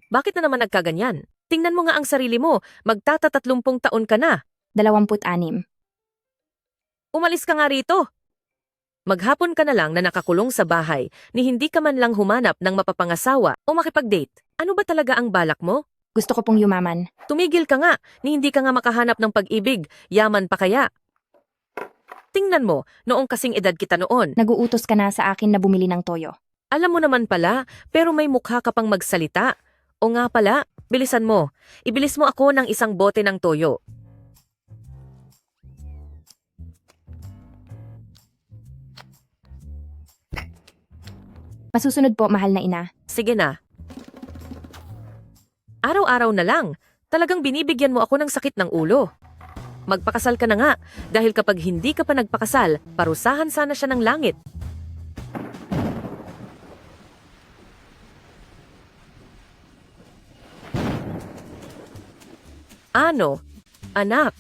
Bakit na naman nagkaganyan? Tingnan mo nga ang sarili mo, magtatatatlumpung taon ka na. 26. Umalis ka nga rito. Maghapon ka na lang na nakakulong sa bahay ni hindi ka man lang humanap ng mapapangasawa o makipag-date. Ano ba talaga ang balak mo? Gusto ko pong yumaman. Tumigil ka nga, ni hindi ka nga makahanap ng pag-ibig, yaman pa kaya. Tingnan mo, noong kasing edad kita noon. Naguutos ka na sa akin na bumili ng toyo. Alam mo naman pala, pero may mukha ka pang magsalita. O nga pala, bilisan mo. Ibilis mo ako ng isang bote ng toyo. Masusunod po, mahal na ina. Sige na. Araw-araw na lang, talagang binibigyan mo ako ng sakit ng ulo. Magpakasal ka na nga, dahil kapag hindi ka pa nagpakasal, parusahan sana siya ng langit. Ano? Anak?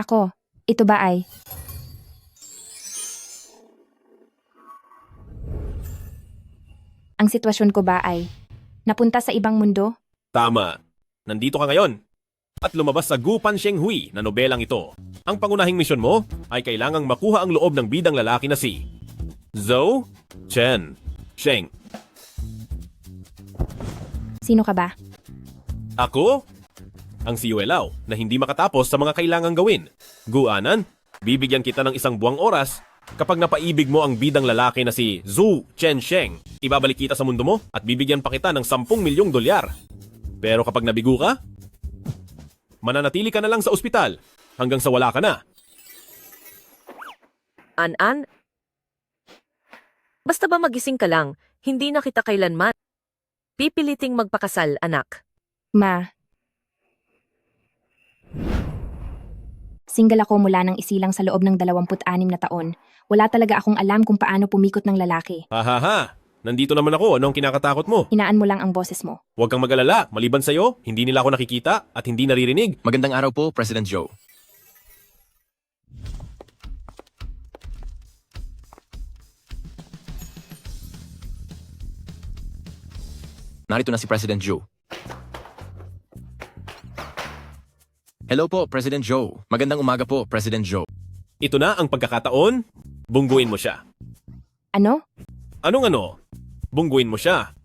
Ako. Ito ba ay? Ang sitwasyon ko ba ay napunta sa ibang mundo? Tama. Nandito ka ngayon. At lumabas sa Gu Pan Sheng Hui na nobelang ito. Ang pangunahing misyon mo ay kailangang makuha ang loob ng bidang lalaki na si Zhou Chen Sheng. Sino ka ba? Ako? Ang si Yuelao na hindi makatapos sa mga kailangang gawin. Guanan, bibigyan kita ng isang buwang oras kapag napaibig mo ang bidang lalaki na si Zhou Chen Sheng. Ibabalik kita sa mundo mo at bibigyan pa kita ng 10 milyong dolyar. Pero kapag nabigo ka, mananatili ka na lang sa ospital hanggang sa wala ka na. An-an? Basta ba magising ka lang, hindi na kita kailanman. Pipiliting magpakasal, anak. Ma. Single ako mula nang isilang sa loob ng 26 na taon. Wala talaga akong alam kung paano pumikot ng lalaki. Hahaha, nandito naman ako. Anong kinakatakot mo? Hinaan mo lang ang boses mo. Huwag kang mag-alala. Maliban sa'yo, hindi nila ako nakikita at hindi naririnig. Magandang araw po, President Joe. Narito na si President Joe. Hello po, President Joe. Magandang umaga po, President Joe. Ito na ang pagkakataon. Bungguin mo siya. Ano? Anong ano? Bungguin mo siya.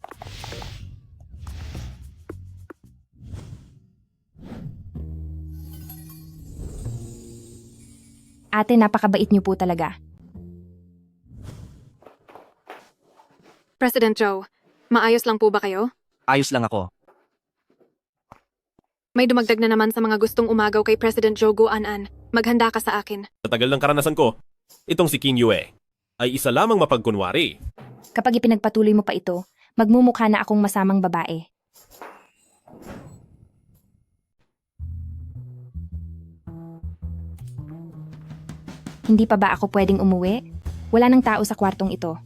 Ate, napakabait niyo po talaga. President Joe, maayos lang po ba kayo? Ayos lang ako. May dumagdag na naman sa mga gustong umagaw kay President Joe Guanan. Maghanda ka sa akin. Sa tagal ng karanasan ko, itong si King Yue ay isa lamang mapagkunwari. Kapag ipinagpatuloy mo pa ito, magmumukha na akong masamang babae. Hindi pa ba ako pwedeng umuwi? Wala nang tao sa kwartong ito.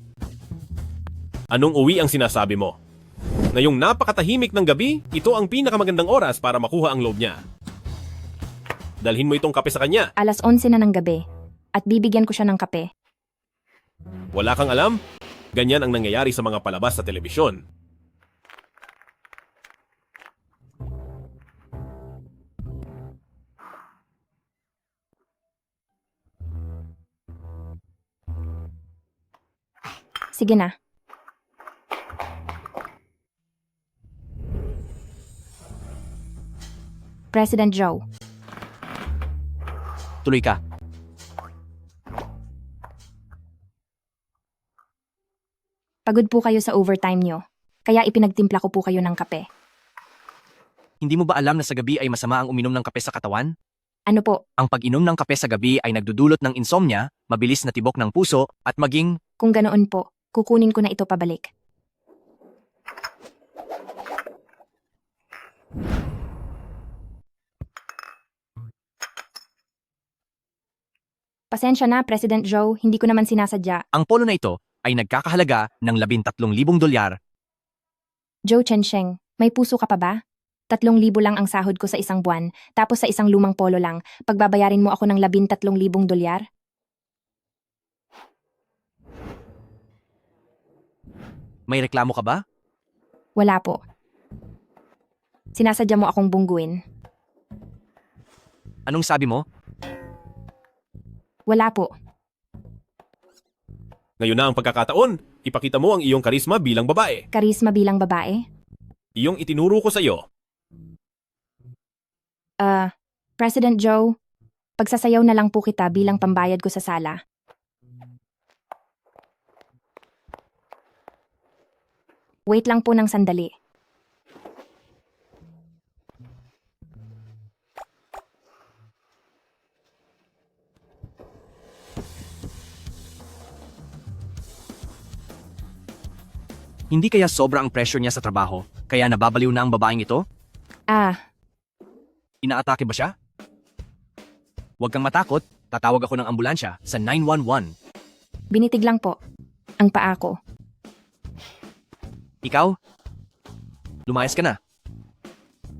Anong uwi ang sinasabi mo? Ngayong napakatahimik ng gabi, ito ang pinakamagandang oras para makuha ang loob niya. Dalhin mo itong kape sa kanya. Alas 11 na ng gabi at bibigyan ko siya ng kape. Wala kang alam? Ganyan ang nangyayari sa mga palabas sa telebisyon. Sige na. President Joe. Tuloy ka. Pagod po kayo sa overtime nyo, kaya ipinagtimpla ko po kayo ng kape. Hindi mo ba alam na sa gabi ay masama ang uminom ng kape sa katawan? Ano po, Ang pag-inom ng kape sa gabi ay nagdudulot ng insomnia, mabilis na tibok ng puso, at maging kung ganoon po, kukunin ko na ito pabalik. Pasensya na, President Joe, hindi ko naman sinasadya. Ang polo na ito ay nagkakahalaga ng $13,000. Joe Chensheng, may puso ka pa ba? 3,000 lang ang sahod ko sa isang buwan, tapos sa isang lumang polo lang, pagbabayarin mo ako ng $13,000? May reklamo ka ba? Wala po. Sinasadya mo akong bungguin. Anong sabi mo? Wala po. Ngayon na ang pagkakataon, ipakita mo ang iyong karisma bilang babae. Karisma bilang babae? Iyong itinuro ko sa iyo. President Joe, pagsasayaw na lang po kita bilang pambayad ko sa sala. Wait lang po ng sandali. Hindi kaya sobra ang pressure niya sa trabaho, kaya nababaliw na ang babaeng ito? Inaatake ba siya? Huwag kang matakot, tatawag ako ng ambulansya sa 911. Binitig lang po. Ang paa ko. Ikaw? Lumayas ka na.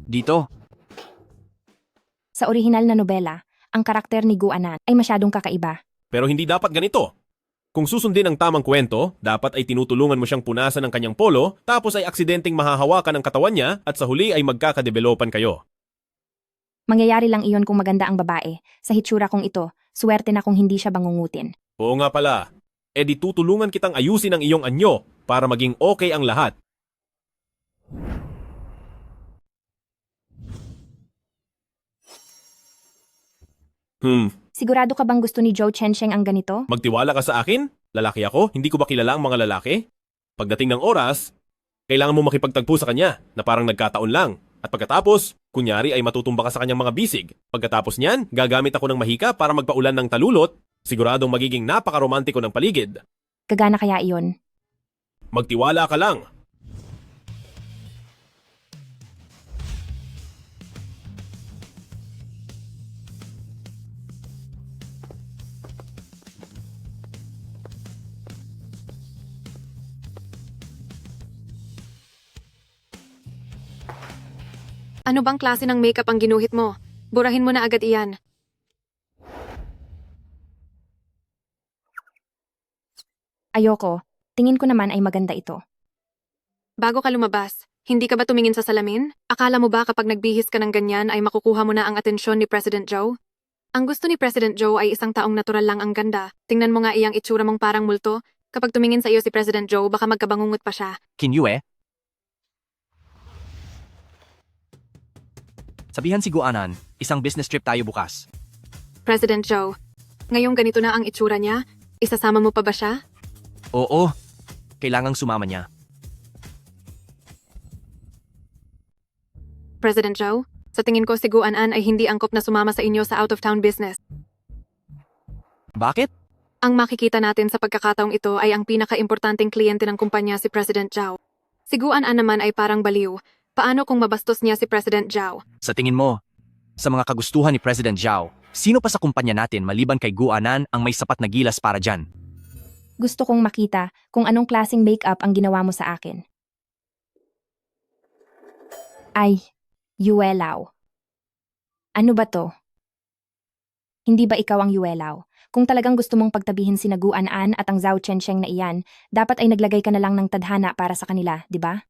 Dito, Sa orihinal na nobela, ang karakter ni Gu Anan ay masyadong kakaiba. Pero hindi dapat ganito. Kung susundin ang tamang kwento, dapat ay tinutulungan mo siyang punasan ng kanyang polo, tapos ay aksidenteng mahahawakan ang katawan niya at sa huli ay magkakadevelopan kayo. Mangyayari lang iyon kung maganda ang babae. Sa hitsura kong ito, swerte na kung hindi siya bangungutin. Oo nga pala, di tutulungan kitang ayusin ang iyong anyo para maging okay ang lahat. Sigurado ka bang gusto ni Joe Chensheng ang ganito? Magtiwala ka sa akin? Lalaki ako? Hindi ko ba kilala ang mga lalaki? Pagdating ng oras, kailangan mo makipagtagpo sa kanya na parang nagkataon lang. At pagkatapos, kunyari ay matutumba ka sa kanyang mga bisig. Pagkatapos niyan, gagamit ako ng mahika para magpaulan ng talulot. Siguradong magiging napakaromantiko ng paligid. Gagana kaya iyon? Magtiwala ka lang. Ano bang klase ng makeup ang ginuhit mo? Burahin mo na agad iyan. Ayoko. Tingin ko naman ay maganda ito. Bago ka lumabas, hindi ka ba tumingin sa salamin? Akala mo ba kapag nagbihis ka ng ganyan ay makukuha mo na ang atensyon ni President Joe? Ang gusto ni President Joe ay isang taong natural lang ang ganda. Tingnan mo nga iyang itsura mong parang multo. Kapag tumingin sa iyo si President Joe, baka magkabangungot pa siya. Kinyue. Sabihan si Guanan, isang business trip tayo bukas. President Joe, ngayong ganito na ang itsura niya, isasama mo pa ba siya? Oo, kailangang sumama niya. President Joe, sa tingin ko si Guanan ay hindi angkop na sumama sa inyo sa out-of-town business. Bakit? Ang makikita natin sa pagkakataong ito ay ang pinaka-importanting kliyente ng kumpanya si President Zhao. Si Guanan naman ay parang baliw. Paano kung mabastos niya si President Zhao? Sa tingin mo, sa mga kagustuhan ni President Zhao, sino pa sa kumpanya natin maliban kay Guanan ang may sapat na gilas para dyan? Gusto kong makita kung anong klaseng makeup ang ginawa mo sa akin. Ay, Yuelaw. Ano ba to? Hindi ba ikaw ang Yuelaw? Kung talagang gusto mong pagtabihin si Guanan at ang Zhao Chensheng na iyan, dapat ay naglagay ka na lang ng tadhana para sa kanila, di ba?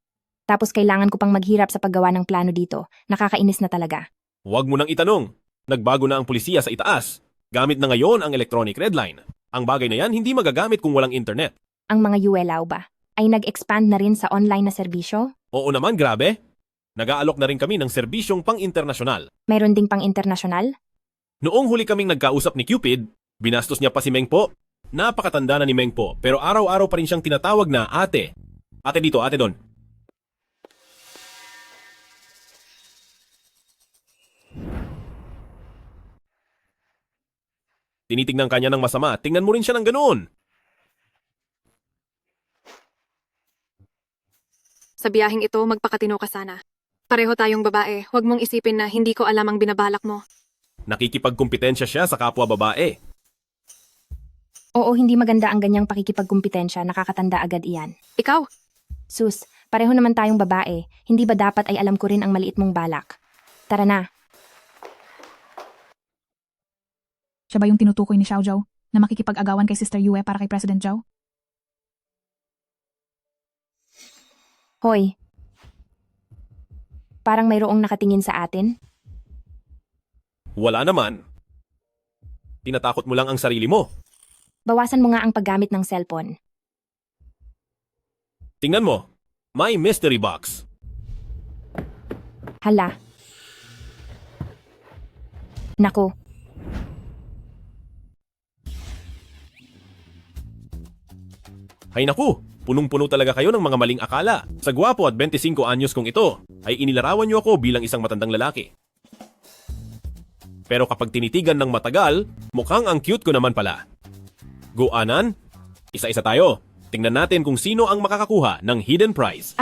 Tapos kailangan ko pang maghirap sa paggawa ng plano dito. Nakakainis na talaga. Huwag mo nang itanong. Nagbago na ang pulisya sa itaas. Gamit na ngayon ang electronic red line. Ang bagay na yan hindi magagamit kung walang internet. Ang mga Yuelaw ba? Ay nag-expand na rin sa online na serbisyo? Oo naman, grabe. Nag-aalok na rin kami ng serbisyong pang-internasyonal. Mayroon ding pang-internasyonal? Noong huli kaming nagkausap ni Cupid, binastos niya pa si Mengpo. Napakatanda na ni Mengpo, pero araw-araw pa rin siyang tinatawag na ate. Ate dito, ate doon. Tinitingnan kanya ng masama, tingnan mo rin siya ng ganoon. Sa biyaheng ito, magpakatino ka sana. Pareho tayong babae, huwag mong isipin na hindi ko alam ang binabalak mo. Nakikipagkumpetensya siya sa kapwa babae. Oo, hindi maganda ang ganyang pakikipagkumpetensya, nakakatanda agad iyan. Ikaw, Sus, pareho naman tayong babae, hindi ba dapat ay alam ko rin ang maliit mong balak? Tara na. Siya ba yung tinutukoy ni Xiao Zhao na makikipag-agawan kay Sister Yue para kay President Zhao? Hoy. Parang mayroong nakatingin sa atin. Wala naman. Tinatakot mo lang ang sarili mo. Bawasan mo nga ang paggamit ng cellphone. Tingnan mo. May mystery box. Hala. Naku, Hay naku, punong-puno talaga kayo ng mga maling akala. Sa gwapo at 25 anyos kong ito, ay inilarawan niyo ako bilang isang matandang lalaki. Pero kapag tinitigan ng matagal, mukhang ang cute ko naman pala. Guanan, isa-isa tayo. Tingnan natin kung sino ang makakakuha ng hidden prize.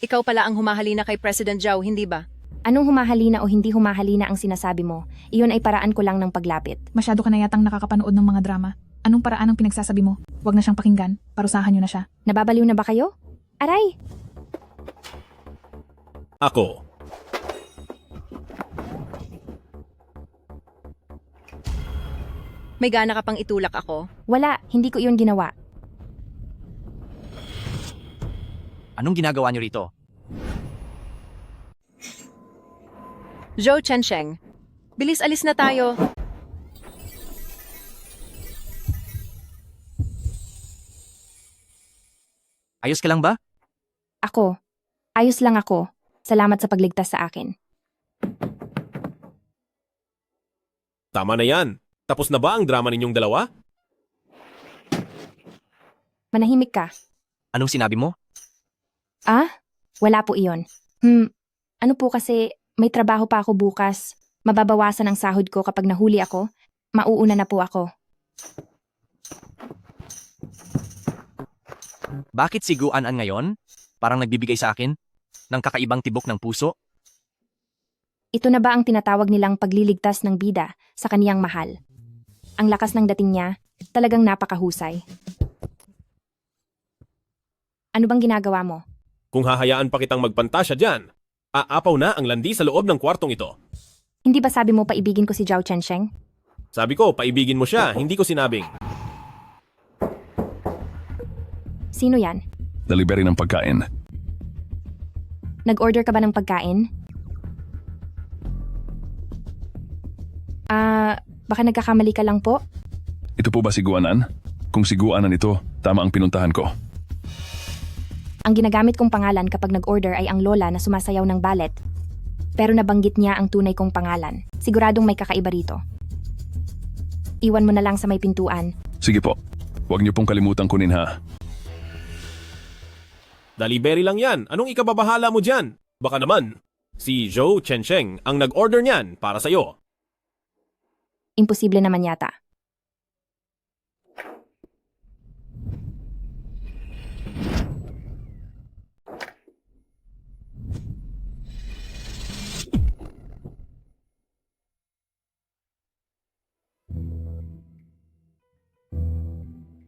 Ikaw pala ang humahalina kay President Zhao, hindi ba? anong humahalina o hindi humahalina ang sinasabi mo? Iyon ay paraan ko lang ng paglapit. Masyado ka na yatang nakakapanood ng mga drama. Anong paraan ang pinagsasabi mo? Huwag na siyang pakinggan. Parusahan niyo na siya. Nababaliw na ba kayo? Aray! Ako. May gana ka pang itulak ako? Wala, hindi ko iyon ginawa. Anong ginagawa niyo rito? Zhou Chensheng, bilis alis na tayo. Ayos ka lang ba? Ako. Ayos lang ako. Salamat sa pagligtas sa akin. Tama na yan. Tapos na ba ang drama ninyong dalawa? Manahimik ka. Anong sinabi mo? Wala po iyon. Ano po kasi, may trabaho pa ako bukas. Mababawasan ang sahod ko kapag nahuli ako. Mauuna na po ako. Bakit si Guanan ngayon? Parang nagbibigay sa akin ng kakaibang tibok ng puso? Ito na ba ang tinatawag nilang pagliligtas ng bida sa kaniyang mahal? Ang lakas ng dating niya, talagang napakahusay. Ano bang ginagawa mo? Kung hahayaan pa kitang magpantasya dyan, aapaw na ang landi sa loob ng kwartong ito. Hindi ba sabi mo paibigin ko si Zhao Chensheng? Sabi ko, paibigin mo siya, hindi ko sinabing. Sino yan? Delivery ng pagkain. Nag-order ka ba ng pagkain? Baka nagkakamali ka lang po? Ito po ba si Guanan? Kung si Guanan ito, tama ang pinuntahan ko. Ang ginagamit kong pangalan kapag nag-order ay ang lola na sumasayaw ng ballet. Pero nabanggit niya ang tunay kong pangalan. Siguradong may kakaiba rito. Iwan mo na lang sa may pintuan. Sige po, huwag niyo pong kalimutan kunin ha. Delivery lang yan. Anong ikababahala mo dyan? Baka naman, si Zhou Chensheng ang nag-order niyan para sa'yo. Imposible naman yata.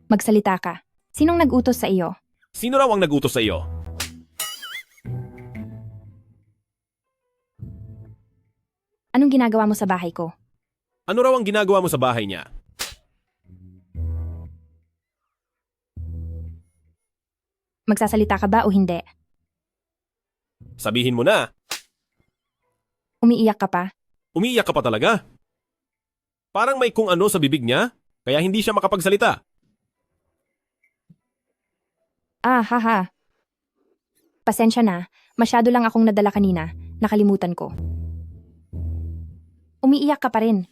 Magsalita ka. Sinong nag-utos sa iyo? Sino raw ang nag-utos sa iyo? Anong ginagawa mo sa bahay ko? Ano raw ang ginagawa mo sa bahay niya? Magsasalita ka ba o hindi? Sabihin mo na. Umiiyak ka pa? Umiiyak ka pa talaga? Parang may kung ano sa bibig niya, kaya hindi siya makapagsalita. Haha. Pasensya na, masyado lang akong nadala kanina, nakalimutan ko. Umiiyak ka pa rin.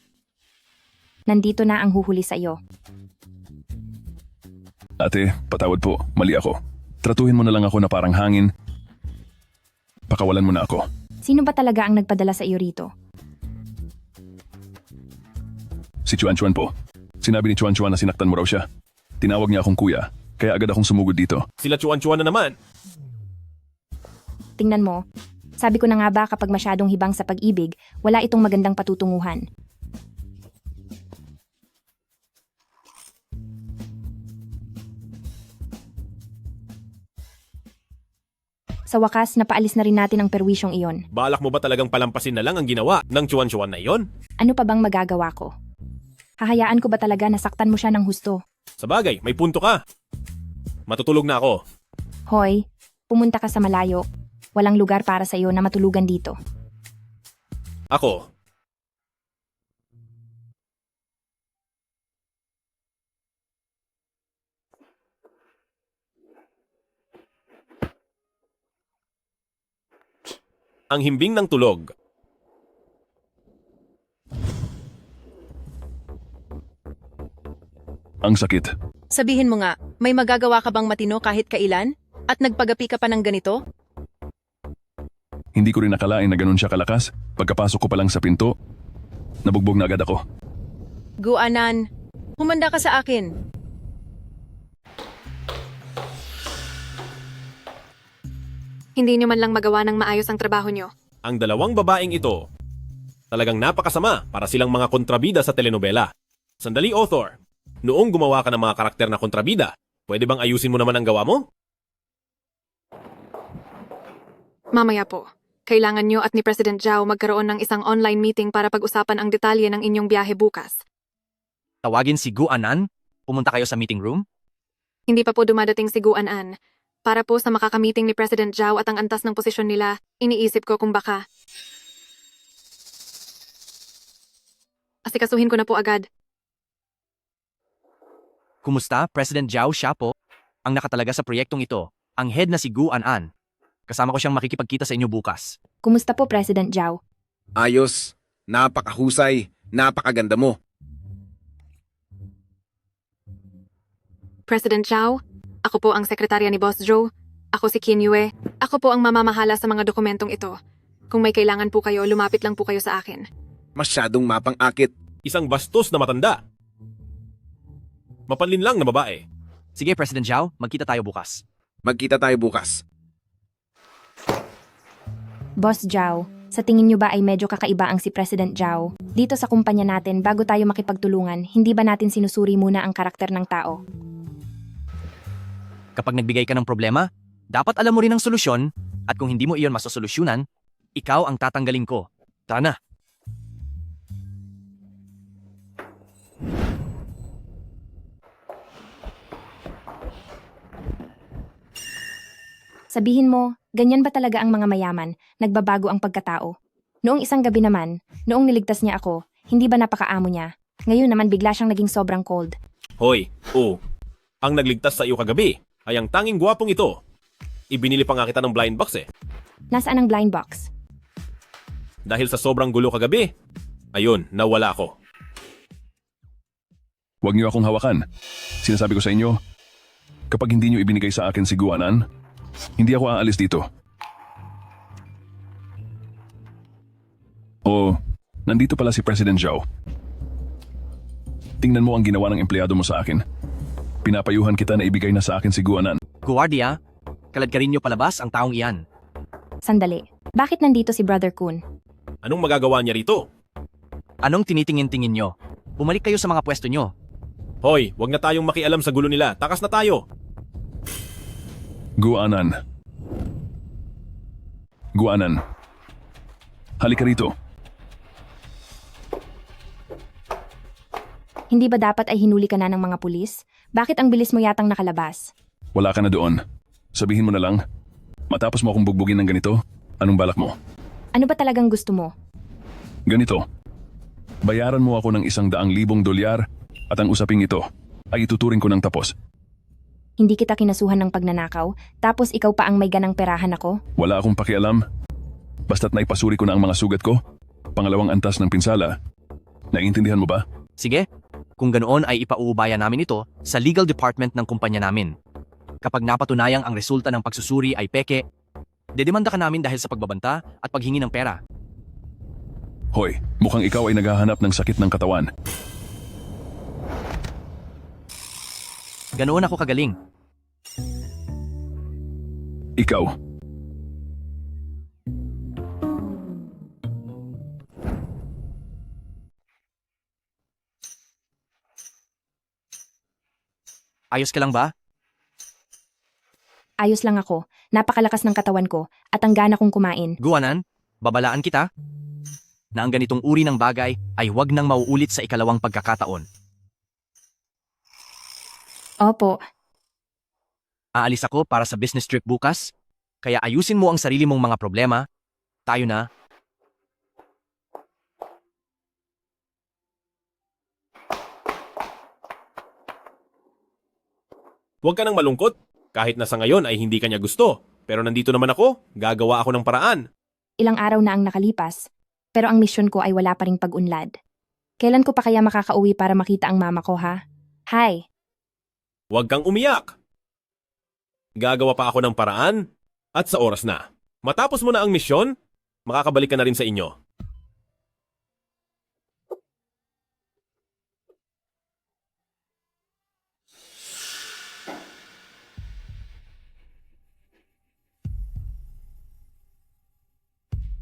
Nandito na ang huhuli sa iyo. Ate, patawad po, mali ako. Tratuhin mo na lang ako na parang hangin. Pakawalan mo na ako. Sino ba talaga ang nagpadala sa iyo rito? Si Chuan Chuan po. Sinabi ni Chuan Chuan na sinaktan mo raw siya. Tinawag niya akong kuya, kaya agad akong sumugod dito. Sila chuan-chuan na naman. Tingnan mo. Sabi ko na nga ba kapag masyadong hibang sa pag-ibig, wala itong magandang patutunguhan. Sa wakas, napaalis na rin natin ang perwisyong iyon. Balak mo ba talagang palampasin na lang ang ginawa ng Chuan-Chuan na iyon? Ano pa bang magagawa ko? Hahayaan ko ba talaga na saktan mo siya ng husto? Sa bagay, may punto ka. Matutulog na ako. Hoy, pumunta ka sa malayo. Walang lugar para sa iyo na matulugan dito. Ako. Ang himbing ng tulog. Ang sakit. Sabihin mo nga, may magagawa ka bang matino kahit kailan? At nagpagapi ka pa ng ganito? Hindi ko rin nakalain na ganun siya kalakas. Pagkapasok ko pa lang sa pinto, nabugbog na agad ako. Guanan, humanda ka sa akin. Hindi niyo man lang magawa ng maayos ang trabaho niyo. Ang dalawang babaeng ito, talagang napakasama para silang mga kontrabida sa telenovela. Sandali, author. Noong gumawa ka ng mga karakter na kontrabida, pwede bang ayusin mo naman ang gawa mo? Mamaya po. Kailangan niyo at ni President Zhao magkaroon ng isang online meeting para pag-usapan ang detalye ng inyong biyahe bukas. Tawagin si Guanan? Pumunta kayo sa meeting room? Hindi pa po dumadating si Guanan. Para po sa makakamiting ni President Zhao at ang antas ng posisyon nila, iniisip ko kung baka. Asikasuhin ko na po agad. Kumusta, President Zhao? Siya po ang nakatalaga sa proyektong ito, ang head na si Guanan. Kasama ko siyang makikipagkita sa inyo bukas. Kumusta po, President Zhao? Ayos. Napakahusay. Napakaganda mo. President Zhao, ako po ang sekretarya ni Boss Joe. Ako si Qin Yue. Ako po ang mamamahala sa mga dokumentong ito. Kung may kailangan po kayo, lumapit lang po kayo sa akin. Masyadong mapang-akit. Isang bastos na matanda. Mapanlin lang na babae. Sige, President Zhao, magkita tayo bukas. Magkita tayo bukas. Boss Zhao, sa tingin niyo ba ay medyo kakaiba ang si President Zhao? Dito sa kumpanya natin, bago tayo makipagtulungan, hindi ba natin sinusuri muna ang karakter ng tao? Kapag nagbigay ka ng problema, dapat alam mo rin ang solusyon at kung hindi mo iyon masosolusyunan, ikaw ang tatanggalin ko. Tara na. Sabihin mo, ganyan ba talaga ang mga mayaman, nagbabago ang pagkatao? Noong isang gabi naman, noong niligtas niya ako, hindi ba napakaamo niya? Ngayon naman bigla siyang naging sobrang cold. Hoy, ang nagligtas sa iyo kagabi ay ang tanging gwapong ito. Ibinili pa nga kita ng blind box eh. Nasaan ang blind box? Dahil sa sobrang gulo kagabi, ayun, nawala ako. Huwag niyo akong hawakan. Sinasabi ko sa inyo, kapag hindi niyo ibinigay sa akin si Guanan, hindi ako aalis dito. O, nandito pala si President Zhao. Tingnan mo ang ginawa ng empleyado mo sa akin. Pinapayuhan kita na ibigay na sa akin si Guanan. Guardia, kaladkarin niyo palabas ang taong iyan. Sandali, bakit nandito si Brother Kun? Anong magagawa niya rito? Anong tinitingin-tingin niyo? Bumalik kayo sa mga pwesto niyo. Hoy, wag na tayong makialam sa gulo nila. Takas na tayo. Guanan. Guanan. Halika rito. Hindi ba dapat ay hinuli ka na ng mga pulis? Bakit ang bilis mo yatang nakalabas? Wala ka na doon. Sabihin mo na lang, matapos mo akong bugbugin ng ganito, anong balak mo? Ano ba talagang gusto mo? Ganito. Bayaran mo ako ng $100,000 at ang usaping ito ay ituturing ko ng tapos. Hindi kita kinasuhan ng pagnanakaw, tapos ikaw pa ang may ganang perahan ako? Wala akong pakialam. Basta't naipasuri ko na ang mga sugat ko, pangalawang antas ng pinsala. Naiintindihan mo ba? Sige, kung ganoon ay ipauubaya namin ito sa legal department ng kumpanya namin. Kapag napatunayang ang resulta ng pagsusuri ay peke, dedemanda ka namin dahil sa pagbabanta at paghingi ng pera. Hoy, mukhang ikaw ay naghahanap ng sakit ng katawan. Ganoon ako kagaling. Ikaw. Ayos ka lang ba? Ayos lang ako, napakalakas ng katawan ko, at ang gana kong kumain. Guanan, babalaan kita na ang ganitong uri ng bagay ay huwag nang mauulit sa ikalawang pagkakataon. Opo, Aalis ako para sa business trip bukas, kaya ayusin mo ang sarili mong mga problema. Tayo na. Huwag ka nang malungkot. Kahit na sa ngayon ay hindi kanya gusto. Pero nandito naman ako, gagawa ako ng paraan. ilang araw na ang nakalipas, pero ang misyon ko ay wala pa ring pag-unlad. Kailan ko pa kaya makakauwi para makita ang mama ko, ha? Hi! Huwag kang umiyak. Gagawa pa ako ng paraan at sa oras na. Matapos mo na ang misyon, makakabalik ka na rin sa inyo.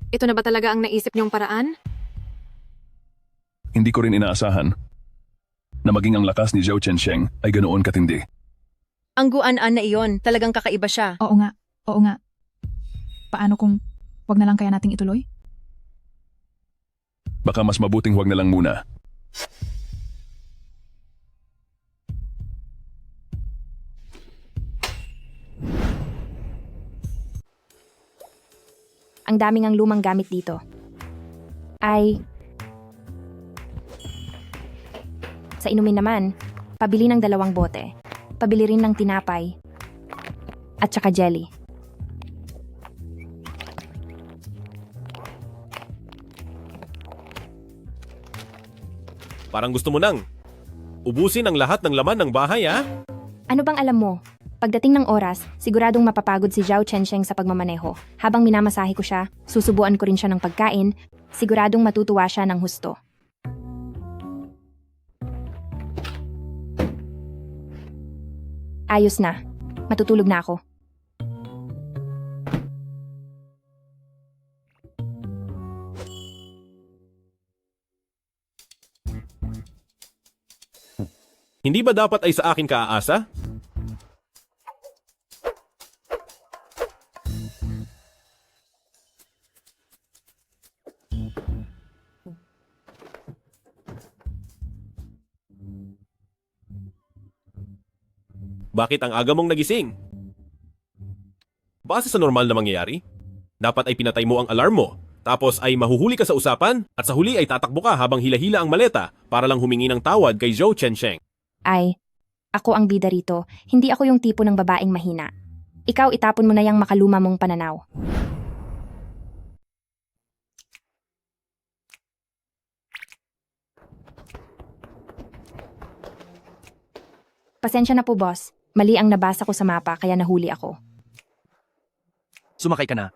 Ito na ba talaga ang naisip niyong paraan? Hindi ko rin inaasahan na maging ang lakas ni Zhou Chensheng ay ganoon katindi. Ang Guanan na iyon, talagang kakaiba siya. Oo nga, oo nga. Paano kung wag na lang kaya nating ituloy? Baka mas mabuting huwag na lang muna. Ang daming ang lumang gamit dito. Ay... Sa inumin naman, pabili ng 2 bote. Pabili rin ng tinapay. At saka jelly. Parang gusto mo nang ubusin ang lahat ng laman ng bahay, ha? Ano bang alam mo? Pagdating ng oras, siguradong mapapagod si Zhao Chensheng sa pagmamaneho. Habang minamasahe ko siya, susubuan ko rin siya ng pagkain, siguradong matutuwa siya ng husto. Ayos na. Matutulog na ako. Hindi ba dapat ay sa akin ka aasa? Bakit ang aga mong nagising? Base sa normal na mangyayari, dapat ay pinatay mo ang alarm mo, tapos ay mahuhuli ka sa usapan, at sa huli ay tatakbo ka habang hila-hila ang maleta para lang humingi ng tawad kay Zhou Chensheng. Ay, ako ang bida rito. Hindi ako yung tipo ng babaeng mahina. Ikaw itapon mo na yung makaluma mong pananaw. Pasensya na po, boss. Mali ang nabasa ko sa mapa kaya nahuli ako. Sumakay ka na.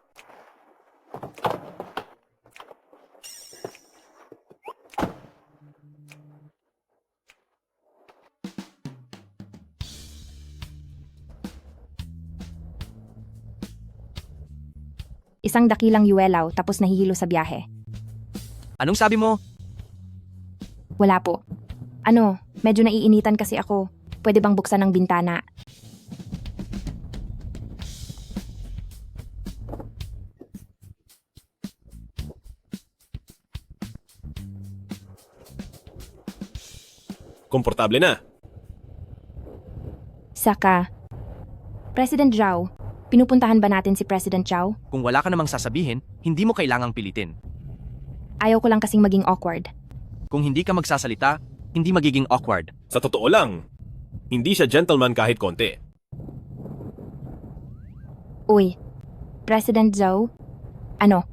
Isang dakilang yuwelaw tapos nahihilo sa biyahe. Anong sabi mo? Wala po. Ano, medyo naiinitan kasi ako. Pwede bang buksan ng bintana? Komportable na. Saka, President Zhao, pinupuntahan ba natin si President Zhao? Kung wala ka namang sasabihin, hindi mo kailangang pilitin. Ayaw ko lang kasing maging awkward. Kung hindi ka magsasalita, hindi magiging awkward. Sa totoo lang, hindi siya gentleman kahit konti. Uy, President Zhao, ano?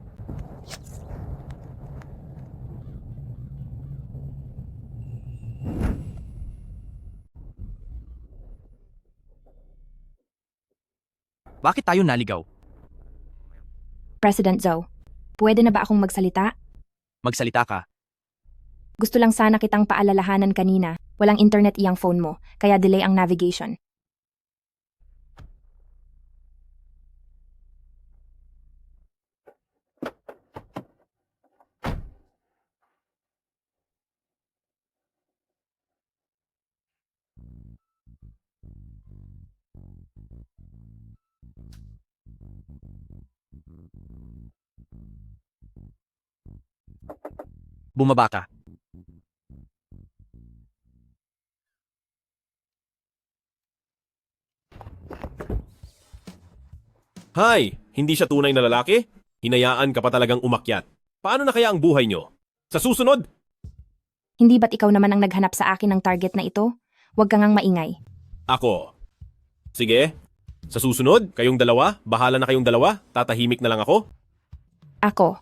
Bakit tayo naligaw? President Zhao, pwede na ba akong magsalita? Magsalita ka. Gusto lang sana kitang paalalahanan kanina. Walang internet iyang phone mo, kaya delay ang navigation. Bumaba ka. Hay, hindi siya tunay na lalaki? Hinayaan ka pa talagang umakyat. Paano na kaya ang buhay nyo? Sa susunod? Hindi ba't ikaw naman ang naghanap sa akin ng target na ito? Huwag ka ngang maingay. Ako. Sige. Sa susunod, kayong dalawa, bahala na kayong dalawa, tatahimik na lang ako. Ako.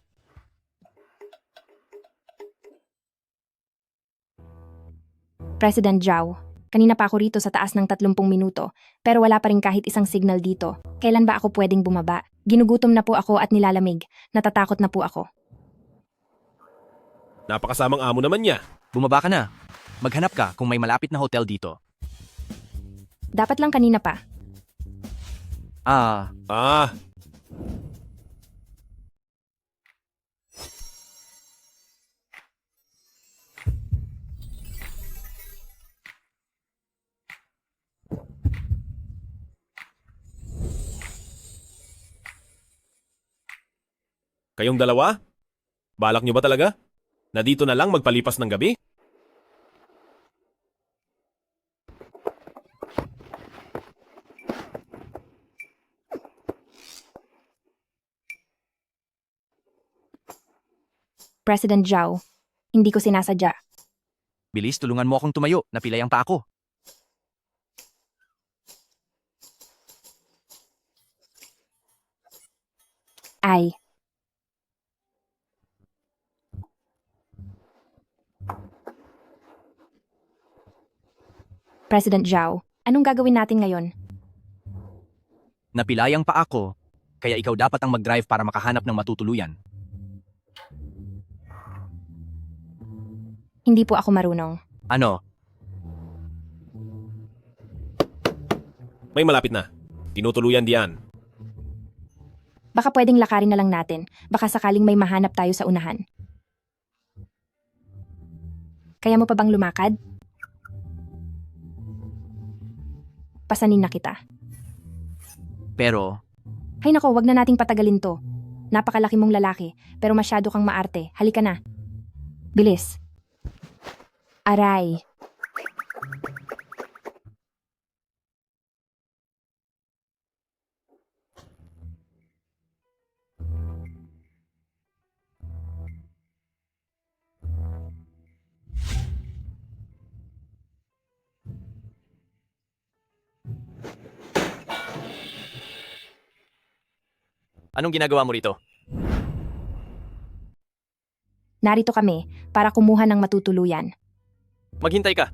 President Zhao, kanina pa ako rito sa taas ng 30 minuto, pero wala pa rin kahit isang signal dito. Kailan ba ako pwedeng bumaba? Ginugutom na po ako at nilalamig. Natatakot na po ako. Napakasamang amo naman niya. Bumaba ka na. Maghanap ka kung may malapit na hotel dito. Dapat lang kanina pa. Ah, Ah, kayong dalawa? Balak nyo ba talaga? Na dito na lang magpalipas ng gabi? President Zhao, hindi ko sinasadya. bilis tulungan mo akong tumayo. Napilay ang pa ako. Ay. President Zhao, anong gagawin natin ngayon? Napilay ang pa ako. Kaya ikaw dapat ang mag-drive para makahanap ng matutuluyan. Hindi po ako marunong. Ano? May malapit na. Tinutuluyan diyan. Baka pwedeng lakarin na lang natin. Baka sakaling may mahanap tayo sa unahan. Kaya mo pa bang lumakad? Pasanin na kita. Pero, Hay nako, wag na nating patagalin to. Napakalaki mong lalaki, pero masyado kang maarte. Halika na. Bilis. Aray. anong ginagawa mo rito? Narito kami para kumuha ng matutuluyan. Maghintay ka.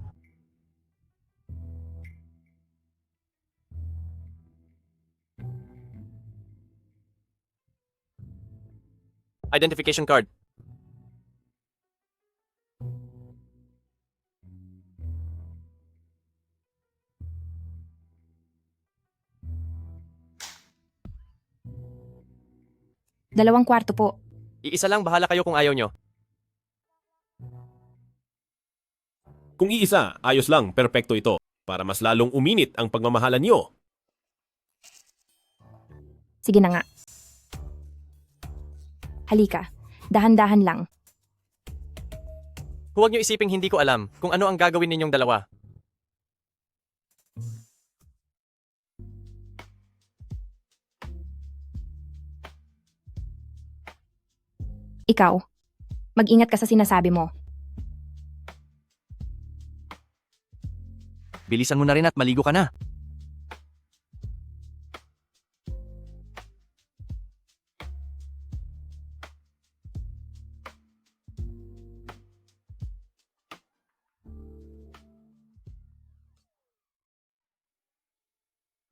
Identification card. Dalawang kwarto po. Iisa lang, bahala kayo kung ayaw nyo. Kung iisa, ayos lang, perpekto ito. Para mas lalong uminit ang pagmamahalan nyo. Sige na nga. Halika. Dahan-dahan lang. Huwag nyo isiping hindi ko alam kung ano ang gagawin ninyong dalawa. Ikaw, mag-ingat ka sa sinasabi mo. Bilisan mo na rin at maligo ka na.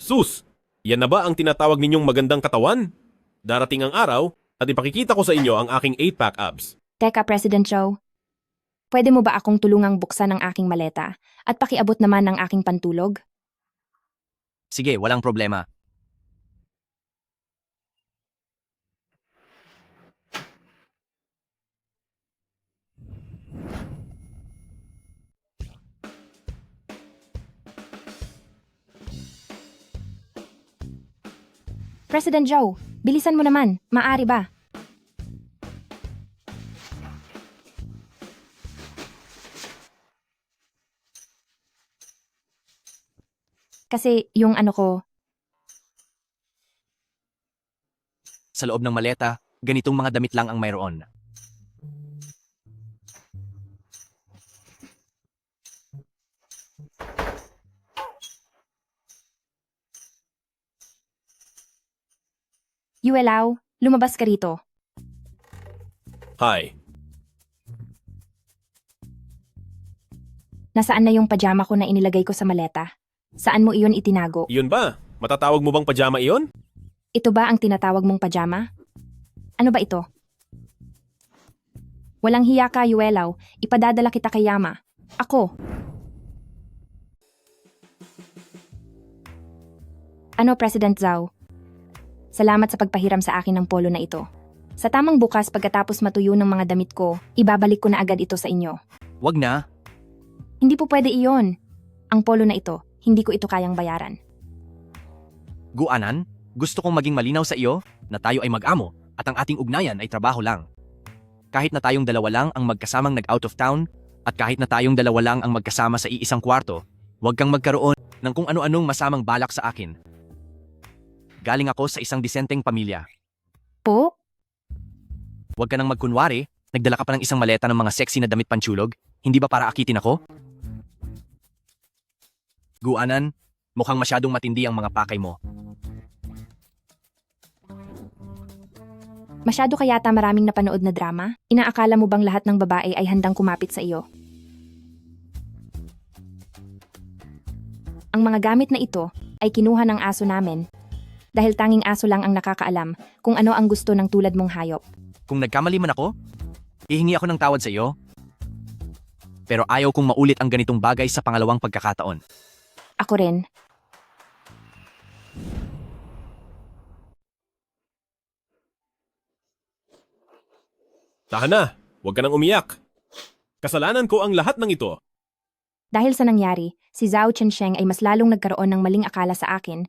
Sus! Yan na ba ang tinatawag ninyong magandang katawan? Darating ang araw at ipakikita ko sa inyo ang aking 8-pack abs. Teka, President Joe. Pwede mo ba akong tulungang buksan ang aking maleta at pakiabot naman ang aking pantulog? Sige, walang problema. President Joe, bilisan mo naman. Maari ba? Kasi yung ano ko, Sa loob ng maleta, ganitong mga damit lang ang mayroon. Yuelaw, lumabas ka rito. Hi. Nasaan na yung pajama ko na inilagay ko sa maleta? Saan mo iyon itinago? Iyon ba? Matatawag mo bang pajama iyon? Ito ba ang tinatawag mong pajama? Ano ba ito? Walang hiya ka, Yuelaw. Ipadadala kita kay Yama. Ako. Ano, President Zhao? Salamat sa pagpahiram sa akin ng polo na ito. Sa tamang bukas pagkatapos matuyo ng mga damit ko, ibabalik ko na agad ito sa inyo. Wag na. Hindi po pwede iyon. Ang polo na ito, hindi ko ito kayang bayaran. Guanan, gusto kong maging malinaw sa iyo na tayo ay mag-amo at ang ating ugnayan ay trabaho lang. Kahit na tayong dalawa lang ang magkasamang nag-out of town at kahit na tayong dalawa lang ang magkasama sa iisang kwarto, huwag kang magkaroon ng kung ano-anong masamang balak sa akin. Galing ako sa isang disenteng pamilya. Po? Huwag ka nang magkunwari, nagdala ka pa ng isang maleta ng mga sexy na damit panchulog, hindi ba para akitin ako? Guanan, mukhang masyadong matindi ang mga pakay mo. Masyado ka yata maraming napanood na drama? Inaakala mo bang lahat ng babae ay handang kumapit sa iyo? Ang mga gamit na ito ay kinuha ng aso namin dahil tanging aso lang ang nakakaalam kung ano ang gusto ng tulad mong hayop. Kung nagkamali man ako, ihingi ako ng tawad sa iyo. Pero ayaw kong maulit ang ganitong bagay sa pangalawang pagkakataon. Ako rin. Tahan na. Huwag ka nang umiyak. Kasalanan ko ang lahat ng ito. Dahil sa nangyari, si Zhao Chensheng ay mas lalong nagkaroon ng maling akala sa akin.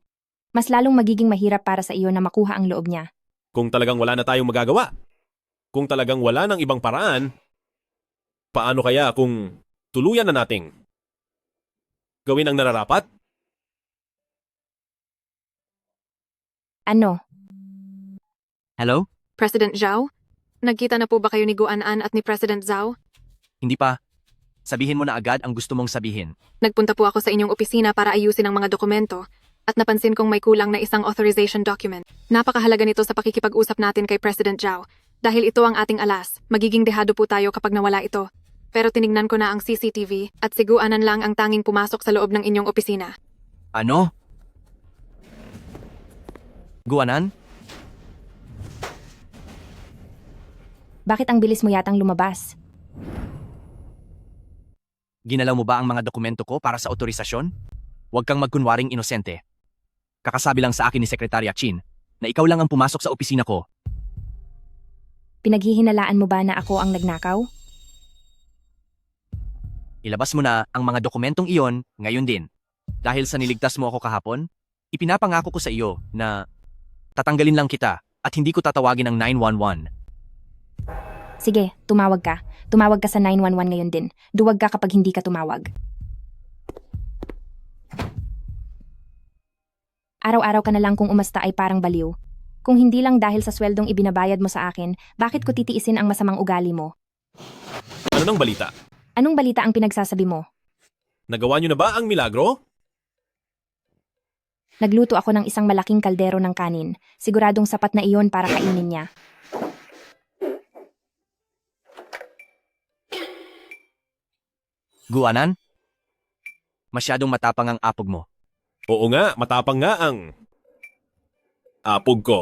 Mas lalong magiging mahirap para sa iyo na makuha ang loob niya. Kung talagang wala na tayong magagawa. Kung talagang wala ng ibang paraan, paano kaya kung tuluyan na nating gawin ang nararapat? Ano? Hello? President Zhao? Nagkita na po ba kayo ni Guanan at ni President Zhao? Hindi pa. Sabihin mo na agad ang gusto mong sabihin. Nagpunta po ako sa inyong opisina para ayusin ang mga dokumento at napansin kong may kulang na isang authorization document. Napakahalaga nito sa pakikipag-usap natin kay President Zhao dahil ito ang ating alas. Magiging dehado po tayo kapag nawala ito. Pero tinignan ko na ang CCTV at si Guanan lang ang tanging pumasok sa loob ng inyong opisina. Ano? Guanan? Bakit ang bilis mo yatang lumabas? Ginalaw mo ba ang mga dokumento ko para sa otorisasyon? Huwag kang magkunwaring inosente. Kakasabi lang sa akin ni Secretary Chin na ikaw lang ang pumasok sa opisina ko. Pinaghihinalaan mo ba na ako ang nagnakaw? Ilabas mo na ang mga dokumentong iyon ngayon din. Dahil sa niligtas mo ako kahapon, ipinapangako ko sa iyo na tatanggalin lang kita at hindi ko tatawagin ang 911. Sige, tumawag ka. Tumawag ka sa 911 ngayon din. Duwag ka kapag hindi ka tumawag. Araw-araw ka na lang kung umasta ay parang baliw. Kung hindi lang dahil sa sweldong ibinabayad mo sa akin, bakit ko titiisin ang masamang ugali mo? Ano nang balita? Anong balita ang pinagsasabi mo? Nagawa niyo na ba ang milagro? Nagluto ako ng isang malaking kaldero ng kanin. Siguradong sapat na iyon para kainin niya. Guanan? Masyadong matapang ang apog mo. Oo nga, matapang nga ang apog ko.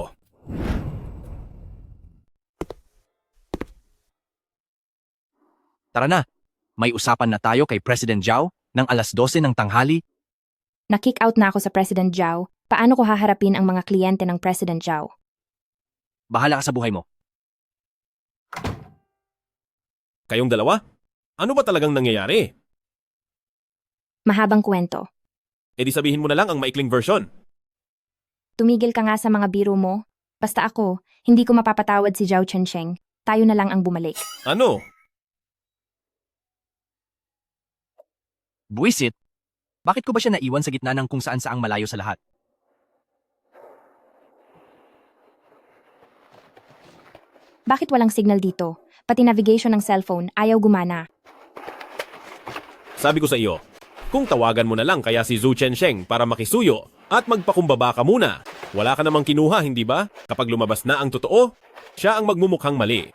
Tara na, may usapan na tayo kay President Zhao ng alas 12 ng tanghali. Na-kick out na ako sa President Zhao. Paano ko haharapin ang mga kliyente ng President Zhao? Bahala ka sa buhay mo. Kayong dalawa? Ano ba talagang nangyayari? Mahabang kwento. E di sabihin mo na lang ang maikling version. Tumigil ka nga sa mga biro mo. Basta ako, hindi ko mapapatawad si Zhao Chensheng. Tayo na lang ang bumalik. Ano? Buwisit? Bakit ko ba siya naiwan sa gitna ng kung saan saang malayo sa lahat? Bakit walang signal dito? Pati navigation ng cellphone ayaw gumana. Sabi ko sa iyo, kung tawagan mo na lang kaya si Zhu Chensheng para makisuyo at magpakumbaba ka muna. Wala ka namang kinuha, hindi ba? Kapag lumabas na ang totoo, siya ang magmumukhang mali.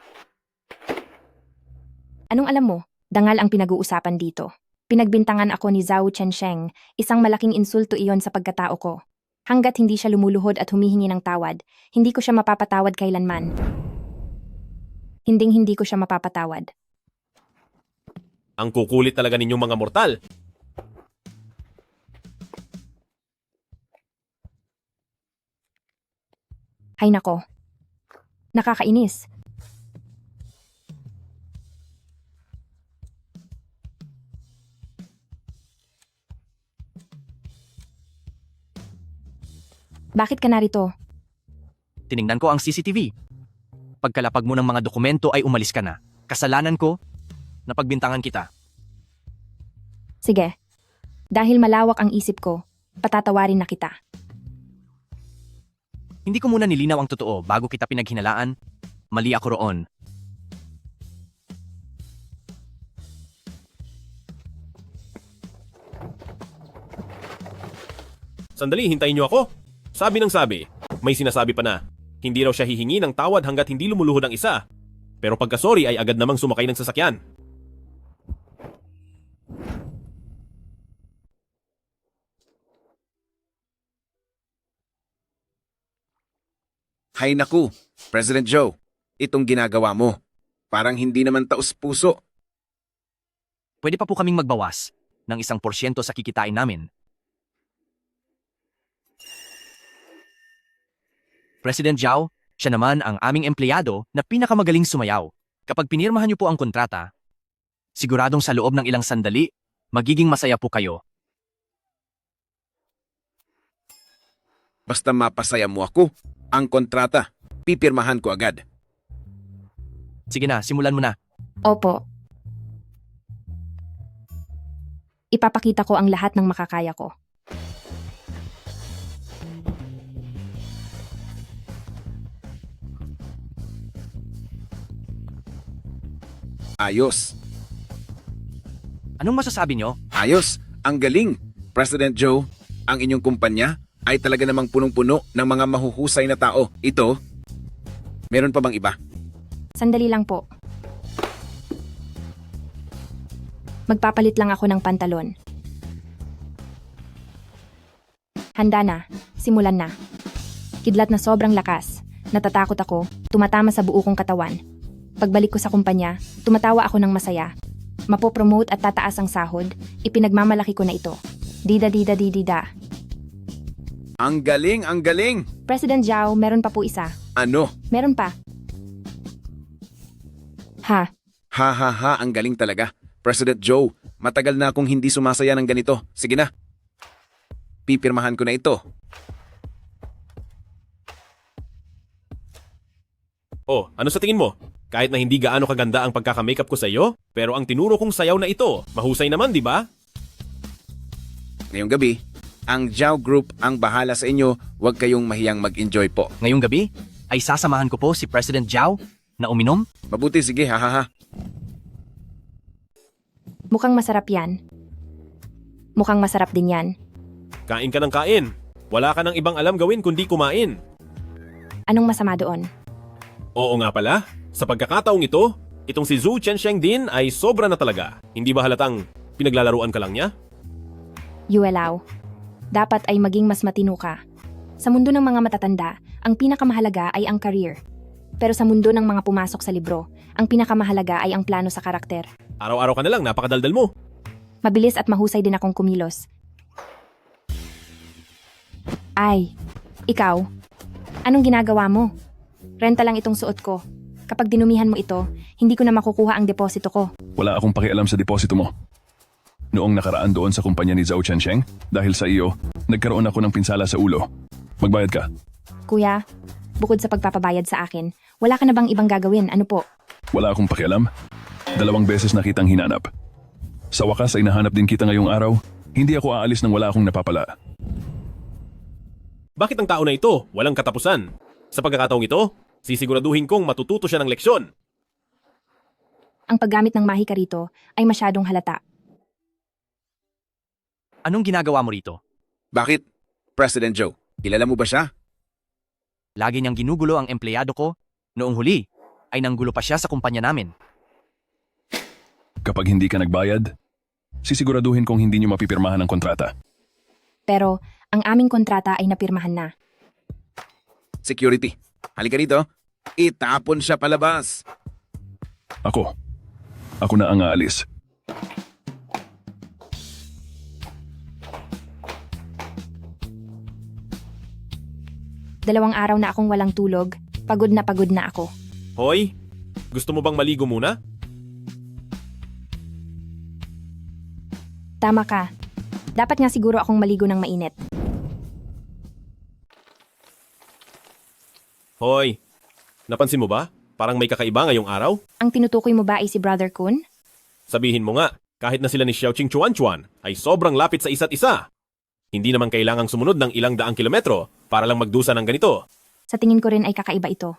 Anong alam mo? Dangal ang pinag-uusapan dito. Pinagbintangan ako ni Zhao Chensheng, isang malaking insulto iyon sa pagkatao ko. Hanggat hindi siya lumuluhod at humihingi ng tawad, hindi ko siya mapapatawad kailanman. Hinding-hindi ko siya mapapatawad. Ang kukulit talaga ninyong mga mortal. Hay nako. Nakakainis. Bakit ka narito? Tiningnan ko ang CCTV. Pagkalapag mo ng mga dokumento ay umalis ka na. Kasalanan ko, napagbintangan kita. Sige. Dahil malawak ang isip ko, patatawarin na kita. Hindi ko muna nilinaw ang totoo bago kita pinaghinalaan. Mali ako roon. Sandali, hintayin niyo ako. Sabi ng sabi, may sinasabi pa na, hindi raw siya hihingi ng tawad hanggat hindi lumuluhod ang isa. Pero pagkasorry ay agad namang sumakay ng sasakyan. Hay naku, President Joe, itong ginagawa mo. Parang hindi naman taos-puso. Pwede pa po kaming magbawas ng 1% sa kikitain namin. President Zhao, siya naman ang aming empleyado na pinakamagaling sumayaw. Kapag pinirmahan niyo po ang kontrata, siguradong sa loob ng ilang sandali, magiging masaya po kayo. Basta mapasaya mo ako, ang kontrata, pipirmahan ko agad. Sige na, simulan mo na. Opo. Ipapakita ko ang lahat ng makakaya ko. Ayos. Anong masasabi niyo? Ayos. Ang galing. President Joe, ang inyong kumpanya ay talaga namang punong-puno ng mga mahuhusay na tao. Ito, meron pa bang iba? Sandali lang po. Magpapalit lang ako ng pantalon. Handa na. Simulan na. Kidlat na sobrang lakas. Natatakot ako. Tumatama sa buo kong katawan. Pagbalik ko sa kumpanya, tumatawa ako ng masaya. Mapopromote at tataas ang sahod. Ipinagmamalaki ko na ito. Dida. Ang galing, ang galing! President Zhao, meron pa po isa. Ano? Meron pa. Ha, Ha ha ha, ang galing talaga. President Joe, matagal na akong hindi sumasaya ng ganito. Sige na. Pipirmahan ko na ito. Oh, ano sa tingin mo? Kahit na hindi gaano kaganda ang pagkaka-makeup ko sa iyo, pero ang tinuro kong sayaw na ito, mahusay naman, di ba? Ngayong gabi, ang Zhao Group ang bahala sa inyo. Huwag kayong mahiyang mag-enjoy po. Ngayong gabi, ay sasamahan ko po si President Zhao na uminom. Mabuti, sige, ha ha ha. mukhang masarap yan. Mukhang masarap din yan. Kain ka ng kain. Wala ka ng ibang alam gawin kundi kumain. Anong masama doon? Oo nga pala, sa pagkakataong ito, itong si Zhu Chensheng din ay sobra na talaga. Hindi ba halatang pinaglalaruan ka lang niya? Yuelao, dapat ay maging mas matino ka. Sa mundo ng mga matatanda, ang pinakamahalaga ay ang career. Pero sa mundo ng mga pumasok sa libro, ang pinakamahalaga ay ang plano sa karakter. Araw-araw ka na lang, napakadaldal mo. Mabilis at mahusay din akong kumilos. Ay, ikaw, anong ginagawa mo? Renta lang itong suot ko. Kapag dinumihan mo ito, hindi ko na makukuha ang deposito ko. Wala akong pakialam sa deposito mo. Noong nakaraan doon sa kumpanya ni Zhao Chensheng, dahil sa iyo, nagkaroon ako ng pinsala sa ulo. Magbayad ka. Kuya, bukod sa pagpapabayad sa akin, wala ka na bang ibang gagawin? Ano po? Wala akong pakialam. 2 beses na kitang hinanap. Sa wakas ay nahanap din kita ngayong araw. Hindi ako aalis nang wala akong napapala. Bakit ang tao na ito walang katapusan? Sa pagkakataong ito, sisiguraduhin kong matututo siya ng leksyon. Ang paggamit ng mahika rito ay masyadong halata. Anong ginagawa mo rito? Bakit? President Joe, kilala mo ba siya? Lagi niyang ginugulo ang empleyado ko. Noong huli, ay nanggulo pa siya sa kumpanya namin. Kapag hindi ka nagbayad, sisiguraduhin kong hindi niyo mapipirmahan ang kontrata. Pero ang aming kontrata ay napirmahan na. Security, halika rito. Itapon siya palabas. Ako na ang aalis. Dalawang araw na akong walang tulog. Pagod na ako. Hoy, gusto mo bang maligo muna? Tama ka. Dapat nga siguro akong maligo ng mainit. Hoy, napansin mo ba? Parang may kakaiba ngayong araw? Ang tinutukoy mo ba ay si Brother Kun? Sabihin mo nga, kahit na sila ni Xiaoqing Chuan ay sobrang lapit sa isa't isa. Hindi naman kailangang sumunod ng ilang daang kilometro para lang magdusa ng ganito. Sa tingin ko rin ay kakaiba ito.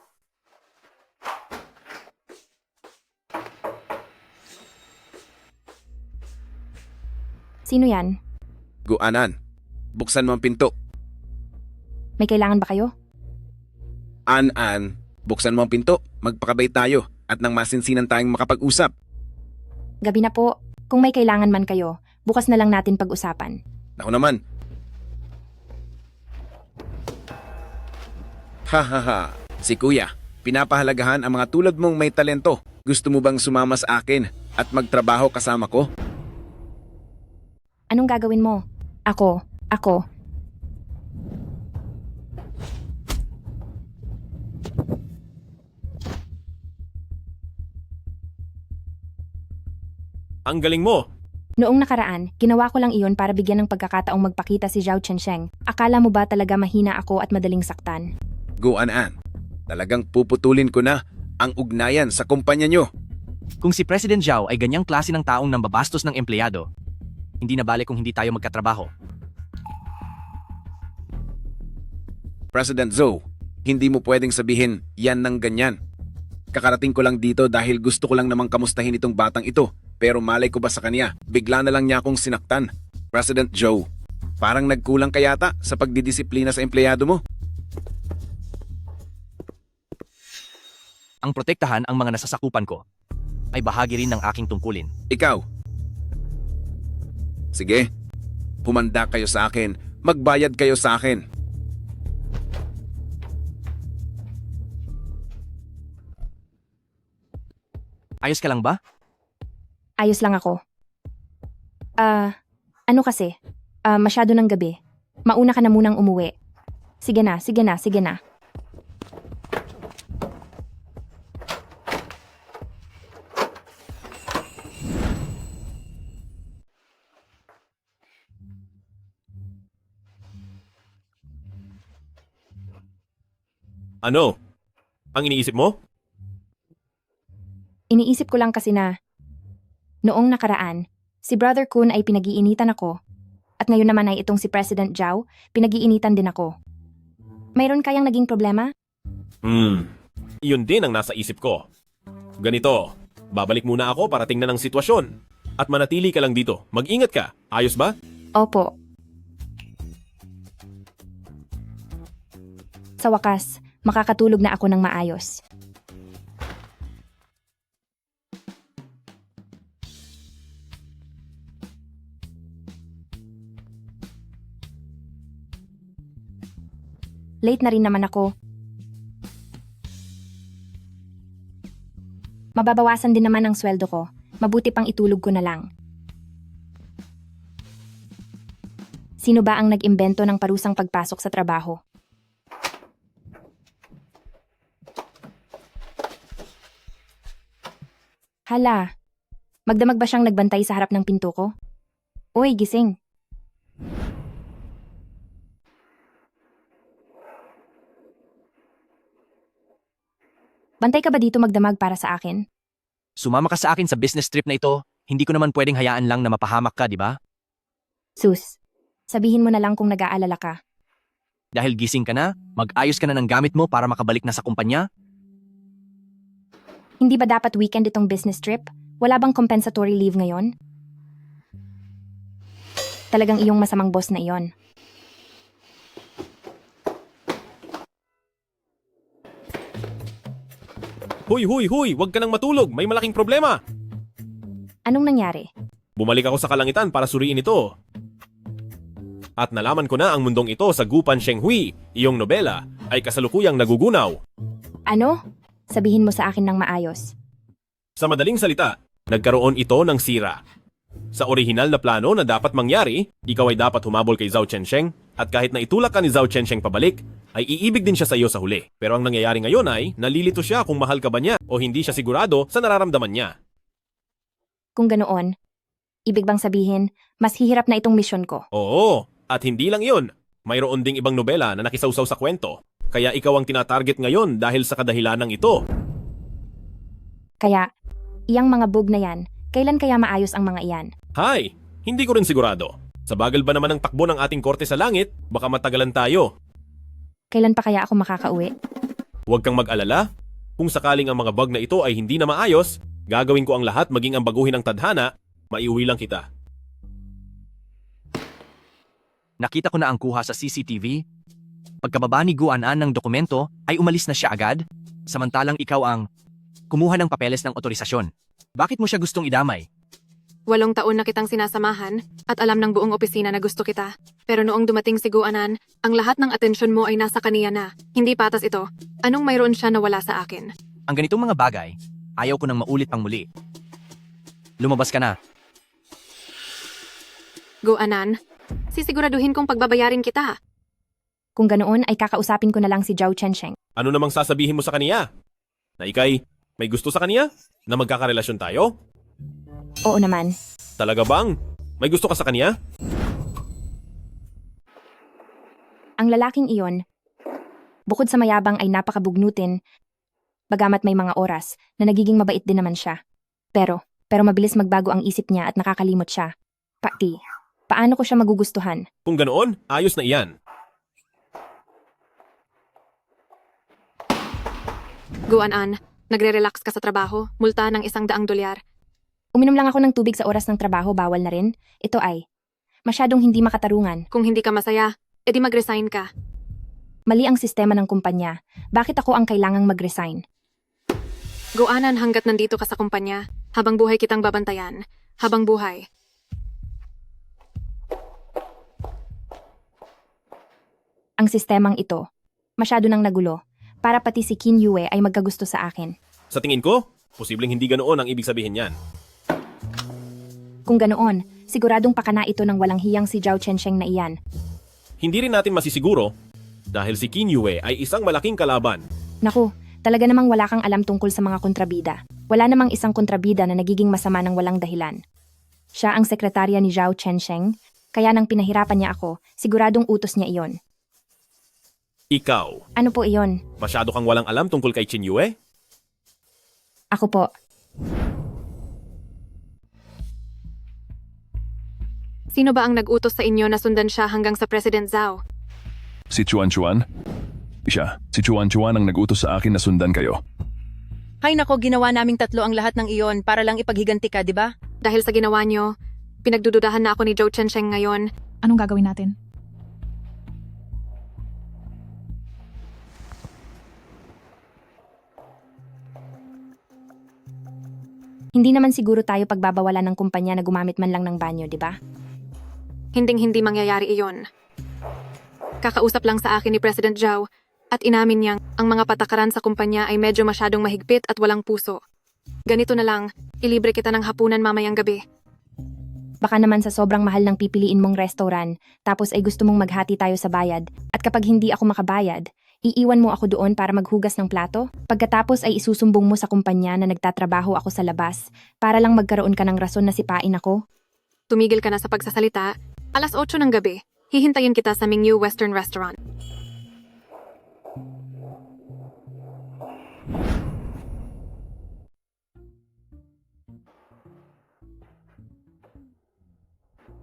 Sino yan? Guanan, buksan mo ang pinto. May kailangan ba kayo? An, buksan mo ang pinto. Magpakabay tayo at nang masinsinan tayong makapag-usap. Gabi na po. Kung may kailangan man kayo, bukas na lang natin pag-usapan. Ako naman. Ha. Si Kuya, pinapahalagahan ang mga tulad mong may talento. Gusto mo bang sumama sa akin at magtrabaho kasama ko? Anong gagawin mo? Ako. Ang galing mo! Noong nakaraan, ginawa ko lang iyon para bigyan ng pagkakataong magpakita si Zhao Chensheng. Akala mo ba talaga mahina ako at madaling saktan? Guanan, talagang puputulin ko na ang ugnayan sa kumpanya nyo. Kung si President Zhao ay ganyang klase ng taong nambabastos ng empleyado, hindi na bale kung hindi tayo magkatrabaho. President Zhou, hindi mo pwedeng sabihin yan ng ganyan. Kakarating ko lang dito dahil gusto ko lang namang kamustahin itong batang ito. Pero malay ko ba sa kanya, bigla na lang niya akong sinaktan. President Zhou, parang nagkulang ka yata sa pagdidisiplina sa empleyado mo. Ang protektahan ang mga nasasakupan ko ay bahagi rin ng aking tungkulin. Ikaw. Sige, humanda kayo sa akin. Magbayad kayo sa akin. Ayos ka lang ba? Ayos lang ako. Ano kasi? Masyado ng gabi. Mauna ka na munang umuwi. Sige na. Ano? Ang iniisip mo? Iniisip ko lang kasi na, noong nakaraan, si Brother Kun ay pinag-iinitan ako, at ngayon naman ay itong si President Zhao, pinag-iinitan din ako. Mayroon kayang naging problema? Iyon din ang nasa isip ko. Ganito, babalik muna ako para tingnan ang sitwasyon. At manatili ka lang dito. Mag-ingat ka. Ayos ba? Opo. Sa wakas, makakatulog na ako ng maayos. Late na rin naman ako. Mababawasan din naman ang sweldo ko. Mabuti pang itulog ko na lang. Sino ba ang nag-imbento ng parusang pagpasok sa trabaho? Hala, magdamag ba siyang nagbantay sa harap ng pinto ko? Uy, gising. Bantay ka ba dito magdamag para sa akin? Sumama ka sa akin sa business trip na ito, hindi ko naman pwedeng hayaan lang na mapahamak ka, di ba? Sus, sabihin mo na lang kung nag-aalala ka. Dahil gising ka na, mag-ayos ka na ng gamit mo para makabalik na sa kumpanya? Hindi ba dapat weekend itong business trip? Wala bang compensatory leave ngayon? Talagang iyong masamang boss na iyon. Huy! Huwag ka nang matulog! May malaking problema! Anong nangyari? Bumalik ako sa kalangitan para suriin ito. At nalaman ko na ang mundong ito sa Gupan Shenghui, iyong nobela, ay kasalukuyang nagugunaw. Ano? Sabihin mo sa akin ng maayos. Sa madaling salita, nagkaroon ito ng sira. Sa orihinal na plano na dapat mangyari, ikaw ay dapat humabol kay Zhao Chensheng at kahit na itulak ka ni Zhao Chensheng pabalik, ay iibig din siya sa iyo sa huli. Pero ang nangyayari ngayon ay nalilito siya kung mahal ka ba niya o hindi siya sigurado sa nararamdaman niya. Kung ganoon, ibig bang sabihin, mas hihirap na itong misyon ko? Oo, at hindi lang iyon. Mayroon ding ibang nobela na nakisawsaw sa kwento. Kaya ikaw ang tinatarget ngayon dahil sa kadahilanang ito. Kaya, iyang mga bug na yan, kailan kaya maayos ang mga iyan? Hay, hindi ko rin sigurado. Sa bagal ba naman ng takbo ng ating korte sa langit, baka matagalan tayo. Kailan pa kaya ako makakauwi? Huwag kang mag-alala. Kung sakaling ang mga bug na ito ay hindi na maayos, gagawin ko ang lahat maging ang baguhin ng tadhana, maiuwi lang kita. Nakita ko na ang kuha sa CCTV. Pagkababa ni Guanan ng dokumento, ay umalis na siya agad, samantalang ikaw ang kumuha ng papeles ng otorisasyon. Bakit mo siya gustong idamay? 8 taon na kitang sinasamahan at alam ng buong opisina na gusto kita. Pero noong dumating si Guanan, ang lahat ng atensyon mo ay nasa kaniya na. Hindi patas ito. Anong mayroon siya na wala sa akin? Ang ganitong mga bagay, ayaw ko nang maulit pang muli. Lumabas ka na. Guanan, sisiguraduhin kong pagbabayarin kita. Kung ganoon ay kakausapin ko na lang si Zhao Chensheng. Ano namang sasabihin mo sa kaniya? Na ikay, may gusto sa kaniya? Na magkakarelasyon tayo? Oo naman. Talaga bang? May gusto ka sa kaniya? Ang lalaking iyon, bukod sa mayabang ay napakabugnutin, bagamat may mga oras na nagiging mabait din naman siya. Pero mabilis magbago ang isip niya at nakakalimot siya. Paano ko siya magugustuhan? Kung ganoon, ayos na iyan. Guanan, nagre-relax ka sa trabaho, multa ng $100. Uminom lang ako ng tubig sa oras ng trabaho, bawal na rin. Ito ay masyadong hindi makatarungan. Kung hindi ka masaya, edi mag-resign ka. Mali ang sistema ng kumpanya. Bakit ako ang kailangang mag-resign? Guanan, hanggat nandito ka sa kumpanya, habang buhay kitang babantayan. Habang buhay. Ang sistemang ito, masyado nang nagulo, para pati si Qin Yue ay magkagusto sa akin. Sa tingin ko, posibleng hindi ganoon ang ibig sabihin niyan. Kung ganoon, siguradong pakana ito ng walang hiyang si Zhao Chensheng na iyan. Hindi rin natin masisiguro dahil si Qin Yue ay isang malaking kalaban. Naku, talaga namang wala kang alam tungkol sa mga kontrabida. Wala namang isang kontrabida na nagiging masama ng walang dahilan. Siya ang sekretarya ni Zhao Chensheng, kaya nang pinahirapan niya ako, siguradong utos niya iyon. Ikaw, Ano po iyon? masyado kang walang alam tungkol kay Qin Yue? Ako po. Sino ba ang nag-utos sa inyo na sundan siya hanggang sa President Zhao? Si Chuan Chuan? Siya, si Chuan Chuan ang nag-utos sa akin na sundan kayo. Hay nako, ginawa naming tatlo ang lahat ng iyon para lang ipaghiganti ka, di ba? Dahil sa ginawa niyo, pinagdududahan na ako ni Zhao Chensheng ngayon. Anong gagawin natin? Hindi naman siguro tayo pagbabawalan ng kumpanya na gumamit man lang ng banyo, di ba? Hinding-hindi mangyayari iyon. Kakausap lang sa akin ni President Zhao at inamin niyang ang mga patakaran sa kumpanya ay medyo masyadong mahigpit at walang puso. Ganito na lang, ilibre kita ng hapunan mamayang gabi. Baka naman sa sobrang mahal ng pipiliin mong restaurant, tapos ay gusto mong maghati tayo sa bayad, at kapag hindi ako makabayad, iiwan mo ako doon para maghugas ng plato? Pagkatapos ay isusumbong mo sa kumpanya na nagtatrabaho ako sa labas, para lang magkaroon ka ng rason na sipain ako? Tumigil ka na sa pagsasalita. 8:00 ng gabi, hihintayin kita sa Mingyu Western Restaurant.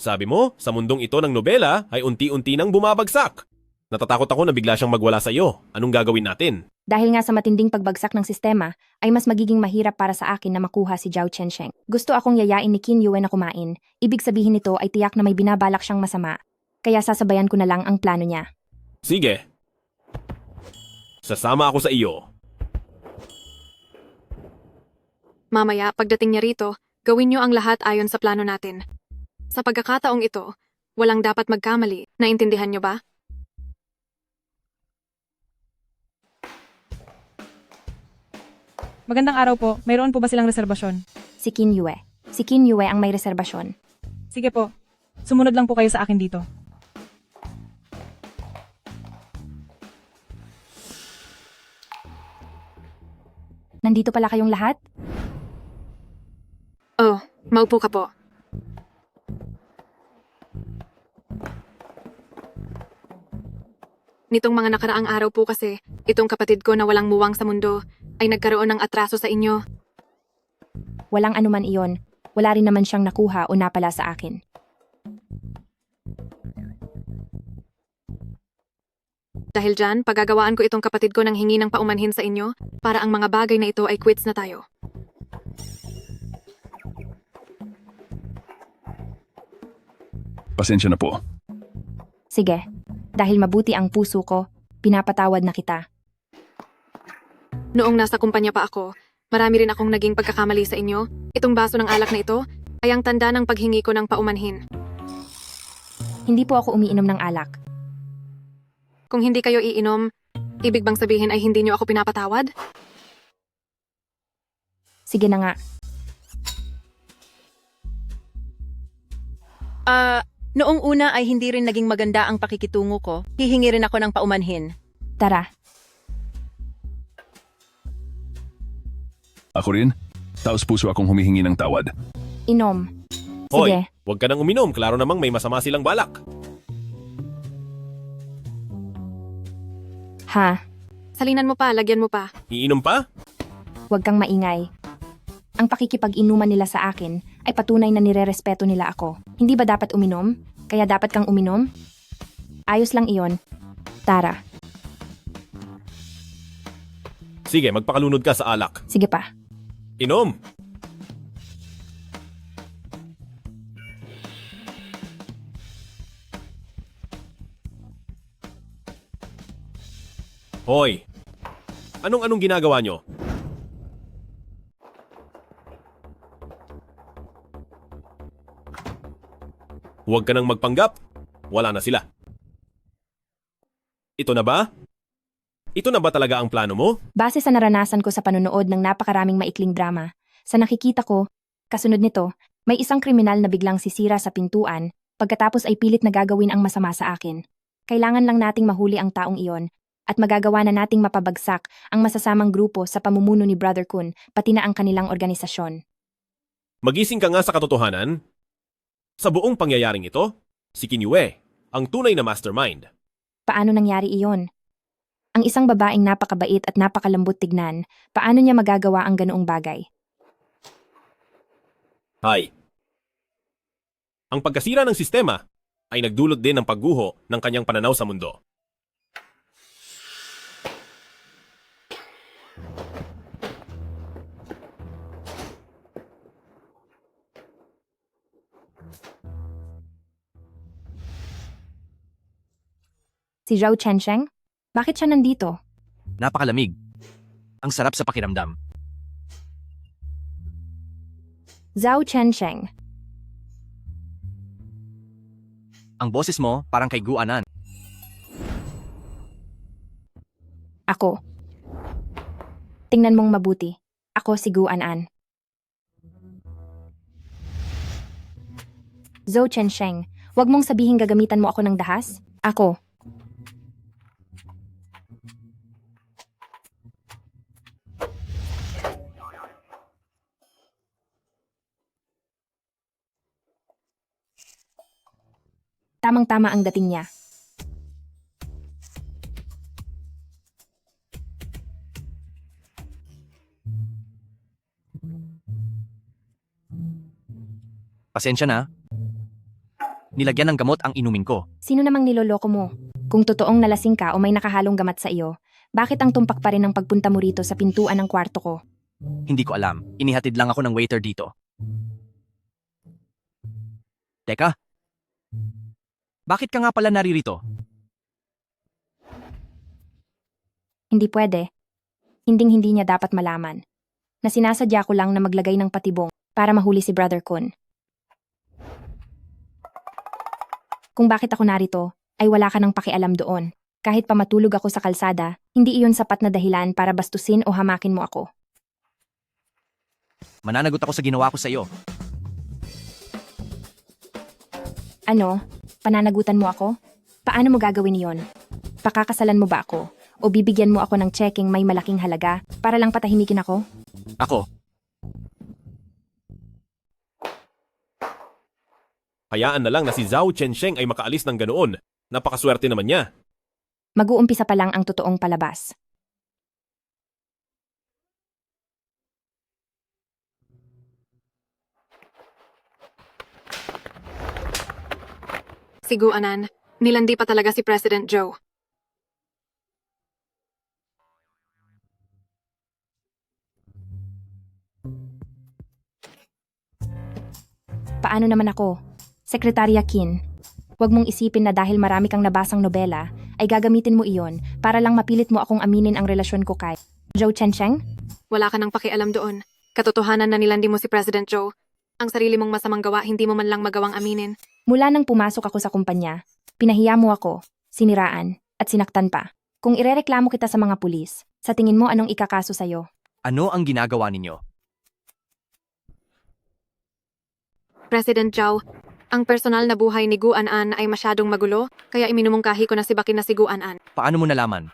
Sabi mo, sa mundong ito ng nobela ay unti-unti nang bumabagsak. Natatakot ako na bigla siyang magwala sa iyo. Anong gagawin natin? Dahil nga sa matinding pagbagsak ng sistema, ay mas magiging mahirap para sa akin na makuha si Zhao Chensheng. Gusto akong yayain ni Qin Yue na kumain. Ibig sabihin nito ay tiyak na may binabalak siyang masama. Kaya sasabayan ko na lang ang plano niya. Sige. Sasama ako sa iyo. Mamaya, pagdating niya rito, gawin niyo ang lahat ayon sa plano natin. Sa pagkakataong ito, walang dapat magkamali. Naintindihan niyo ba? Magandang araw po. Mayroon po ba silang reserbasyon? Si Qin Yue. Si Qin Yue ang may reserbasyon. Sige po. Sumunod lang po kayo sa akin dito. Nandito pala kayong lahat? Oh, maupo ka po. Nitong mga nakaraang araw po kasi, itong kapatid ko na walang muwang sa mundo ay nagkaroon ng atraso sa inyo. Walang anuman iyon. Wala rin naman siyang nakuha o napala sa akin. Dahil dyan, pagagawaan ko itong kapatid ko ng hingi ng paumanhin sa inyo para ang mga bagay na ito ay quits na tayo. Pasensya na po. Sige. Dahil mabuti ang puso ko, pinapatawad na kita. Noong nasa kumpanya pa ako, marami rin akong naging pagkakamali sa inyo. Itong baso ng alak na ito ay ang tanda ng paghingi ko ng paumanhin. Hindi po ako umiinom ng alak. Kung hindi kayo iinom, ibig bang sabihin ay hindi niyo ako pinapatawad? Sige na nga. Noong una ay hindi rin naging maganda ang pakikitungo ko. Hihingi rin ako ng paumanhin. Tara. Ako rin, taos puso akong humihingi ng tawad. Inom. Hoy, Sige. huwag ka nang uminom. Klaro namang may masama silang balak. Ha? Salinan mo pa, lagyan mo pa. Iinom pa? Huwag kang maingay. Ang pakikipag-inuman nila sa akin ay patunay na nirerespeto nila ako. Hindi ba dapat uminom? Kaya dapat kang uminom? Ayos lang iyon. Tara. Sige, magpakalunod ka sa alak. Sige pa. Inom! Hoy! Anong ginagawa nyo? Huwag ka nang magpanggap. Wala na sila. Ito na ba? Ito na ba talaga ang plano mo? Base sa naranasan ko sa panonood ng napakaraming maikling drama, sa nakikita ko, kasunod nito, may isang kriminal na biglang sisira sa pintuan, pagkatapos ay pilit na gagawin ang masama sa akin. Kailangan lang nating mahuli ang taong iyon, at magagawa na nating mapabagsak ang masasamang grupo sa pamumuno ni Brother Kun, pati na ang kanilang organisasyon. Magising ka nga sa katotohanan. Sa buong pangyayaring ito, si Qin Yue, ang tunay na mastermind. Paano nangyari iyon? Ang isang babaeng napakabait at napakalambot tignan, paano niya magagawa ang ganoong bagay? Hay. Ang pagkasira ng sistema ay nagdulot din ng pagguho ng kanyang pananaw sa mundo. Si Zhao Chensheng? Bakit siya nandito? Napakalamig. Ang sarap sa pakiramdam. Zhao Chensheng. Ang boses mo parang kay Guanan. Ako. Tingnan mong mabuti. Ako si Guanan. Zhao Chensheng, wag mong sabihin gagamitan mo ako ng dahas. Ako. Tamang-tama ang dating niya. Pasensya na. Nilagyan ng gamot ang inumin ko. Sino namang niloloko mo? Kung totoong nalasing ka o may nakahalong gamat sa iyo, bakit ang tumpak pa rin ang pagpunta mo rito sa pintuan ng kwarto ko? Hindi ko alam. Inihatid lang ako ng waiter dito. Teka. Bakit ka nga pala naririto? Hindi pwede. Hinding-hindi niya dapat malaman na sinasadya ko lang na maglagay ng patibong para mahuli si Brother Kun. Kung bakit ako narito, ay wala ka nang pakialam doon. Kahit pa matulog ako sa kalsada, hindi iyon sapat na dahilan para bastusin o hamakin mo ako. Mananagot ako sa ginawa ko sa iyo. Ano? Pananagutan mo ako? Paano mo gagawin yon? Pakakasalan mo ba ako? O bibigyan mo ako ng checking may malaking halaga para lang patahimikin ako? Ako, Hayaan na lang na si Zhao Chensheng ay makaalis ng ganoon. Napakaswerte naman niya. Mag-uumpisa pa lang ang totoong palabas. Siguanan, nilandi pa talaga si President Joe. Paano naman ako? Sekretarya Qin, huwag mong isipin na dahil marami kang nabasang nobela, ay gagamitin mo iyon para lang mapilit mo akong aminin ang relasyon ko kay Zhou Chensheng? Wala ka nang pakialam doon. Katotohanan na nilandi mo si President Joe. Ang sarili mong masamang gawa, hindi mo man lang magawang aminin. Mula nang pumasok ako sa kumpanya, pinahiya mo ako, siniraan, at sinaktan pa. Kung irereklamo kita sa mga pulis, sa tingin mo anong ikakaso sa'yo? ano ang ginagawa ninyo? President Zhao, ang personal na buhay ni Gu An ay masyadong magulo, kaya iminumungkahi ko na si Bakin na si Gu An. Paano mo nalaman?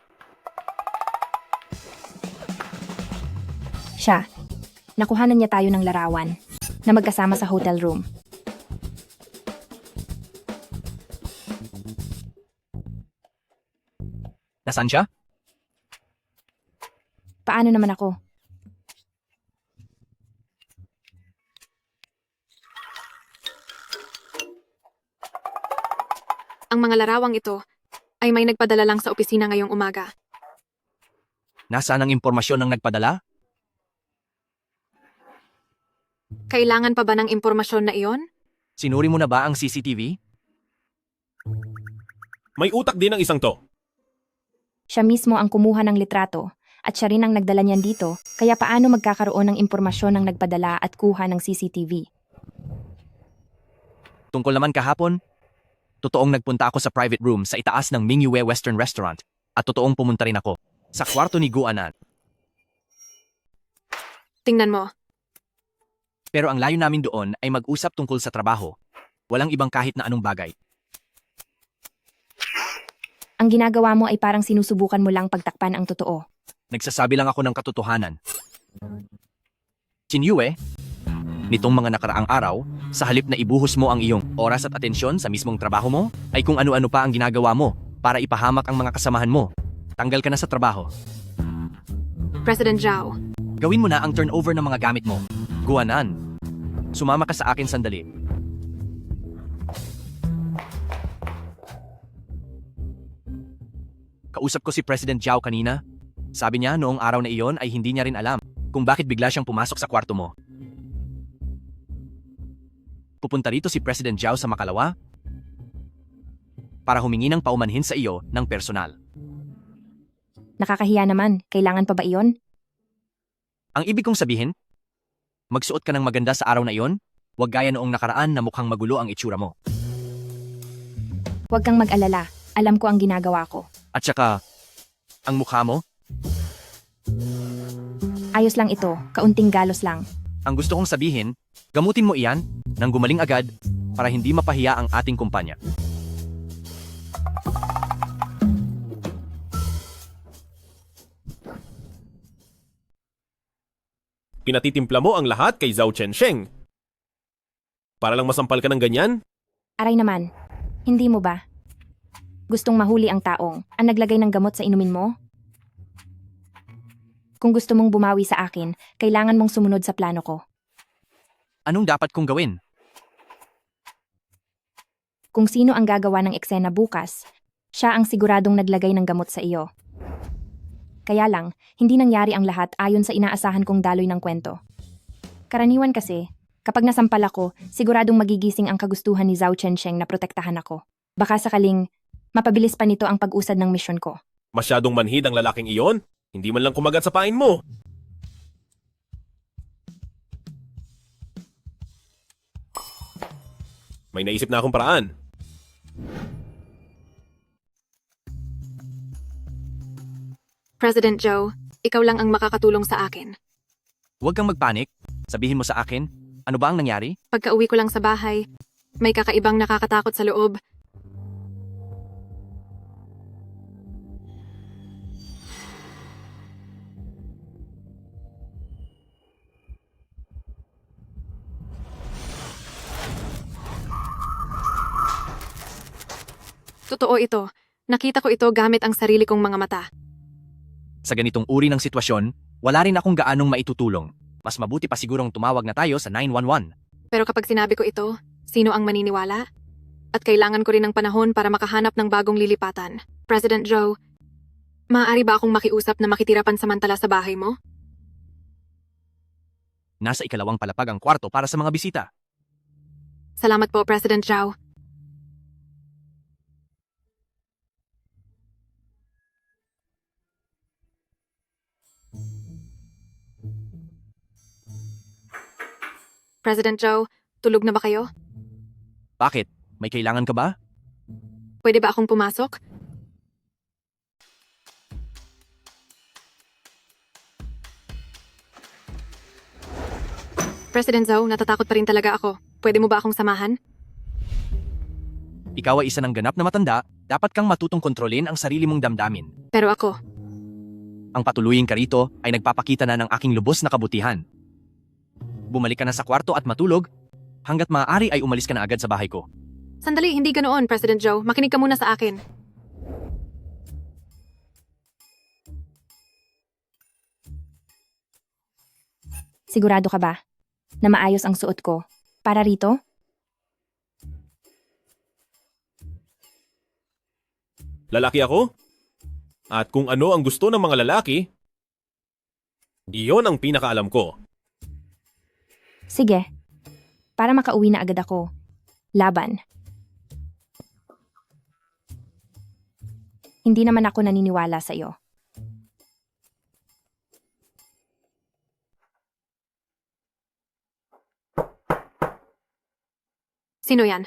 Siya. Nakuhanan niya tayo ng larawan na magkasama sa hotel room. Nasaan siya? Paano naman ako? Ang mga larawang ito ay may nagpadala lang sa opisina ngayong umaga. Nasaan ang impormasyon ng nagpadala? Kailangan pa ba ng impormasyon na iyon? Sinuri mo na ba ang CCTV? May utak din ang isang to. Siya mismo ang kumuha ng litrato at siya rin ang nagdala niyan dito, kaya paano magkakaroon ng impormasyon ng nagpadala at kuha ng CCTV? Tungkol naman kahapon, totoong nagpunta ako sa private room sa itaas ng Mingyue Western Restaurant at totoong pumunta rin ako sa kwarto ni Gu Anan. Tingnan mo. Pero ang layo namin doon ay mag-usap tungkol sa trabaho. Walang ibang kahit na anong bagay. Ang ginagawa mo ay parang sinusubukan mo lang pagtakpan ang totoo. Nagsasabi lang ako ng katotohanan. Chinyue, nitong mga nakaraang araw, sa halip na ibuhos mo ang iyong oras at atensyon sa mismong trabaho mo, ay kung ano-ano pa ang ginagawa mo para ipahamak ang mga kasamahan mo. Tanggal ka na sa trabaho. President Zhao, Gawin mo na ang turnover ng mga gamit mo. Guanan, sumama ka sa akin sandali. Kausap ko si President Zhao kanina. Sabi niya noong araw na iyon ay hindi niya rin alam kung bakit bigla siyang pumasok sa kwarto mo. Pupunta rito si President Zhao sa Makalawa para humingi ng paumanhin sa iyo ng personal. Nakakahiya naman, kailangan pa ba iyon? Ang ibig kong sabihin, magsuot ka ng maganda sa araw na iyon, huwag gaya noong nakaraan na mukhang magulo ang itsura mo. Huwag kang mag-alala, alam ko ang ginagawa ko. At saka, ang mukha mo, Ayos lang ito, kaunting galos lang. ang gusto kong sabihin, gamutin mo iyan nang gumaling agad para hindi mapahiya ang ating kumpanya. Pinatitimpla mo ang lahat kay Zhao Chensheng. Para lang masampal ka ng ganyan? Aray naman, hindi mo ba? Gustong mahuli ang taong ang naglagay ng gamot sa inumin mo? Kung gusto mong bumawi sa akin, kailangan mong sumunod sa plano ko. Anong dapat kong gawin? Kung sino ang gagawa ng eksena bukas, siya ang siguradong naglagay ng gamot sa iyo. Kaya lang, hindi nangyari ang lahat ayon sa inaasahan kong daloy ng kwento. Karaniwan kasi, kapag nasampal ako, siguradong magigising ang kagustuhan ni Zhao Chensheng na protektahan ako. Baka sakaling, mapabilis pa nito ang pag-usad ng misyon ko. Masyadong manhid ang lalaking iyon. Hindi man lang kumagat sa pain mo. May naisip na akong paraan. President Joe, ikaw lang ang makakatulong sa akin. Huwag kang magpanik. Sabihin mo sa akin, ano ba ang nangyari? Pagka-uwi ko lang sa bahay, may kakaibang nakakatakot sa loob. Totoo ito. Nakita ko ito gamit ang sarili kong mga mata. Sa ganitong uri ng sitwasyon, wala rin akong gaanong maitutulong. Mas mabuti pa sigurong tumawag na tayo sa 911. Pero kapag sinabi ko ito, sino ang maniniwala? At kailangan ko rin ng panahon para makahanap ng bagong lilipatan. President Joe, maaari ba akong makiusap na makitira pansamantala sa bahay mo? Nasa ikalawang palapag ang kwarto para sa mga bisita. Salamat po, President Joe. President Joe, tulog na ba kayo? Bakit? May kailangan ka ba? Pwede ba akong pumasok? President Joe, natatakot pa rin talaga ako. Pwede mo ba akong samahan? Ikaw ay isa ng ganap na matanda, dapat kang matutong kontrolin ang sarili mong damdamin. Pero ako, Ang patuluying ka rito ay nagpapakita na ng aking lubos na kabutihan. Bumalik ka na sa kwarto at matulog, hanggat maaari ay umalis ka na agad sa bahay ko. sandali, hindi ganoon, President Joe. Makinig ka muna sa akin. Sigurado ka ba na maayos ang suot ko para rito? Lalaki ako? At kung ano ang gusto ng mga lalaki, iyon ang pinakaalam ko. Sige, para makauwi na agad ako. Laban. Hindi naman ako naniniwala sa iyo. Sino yan?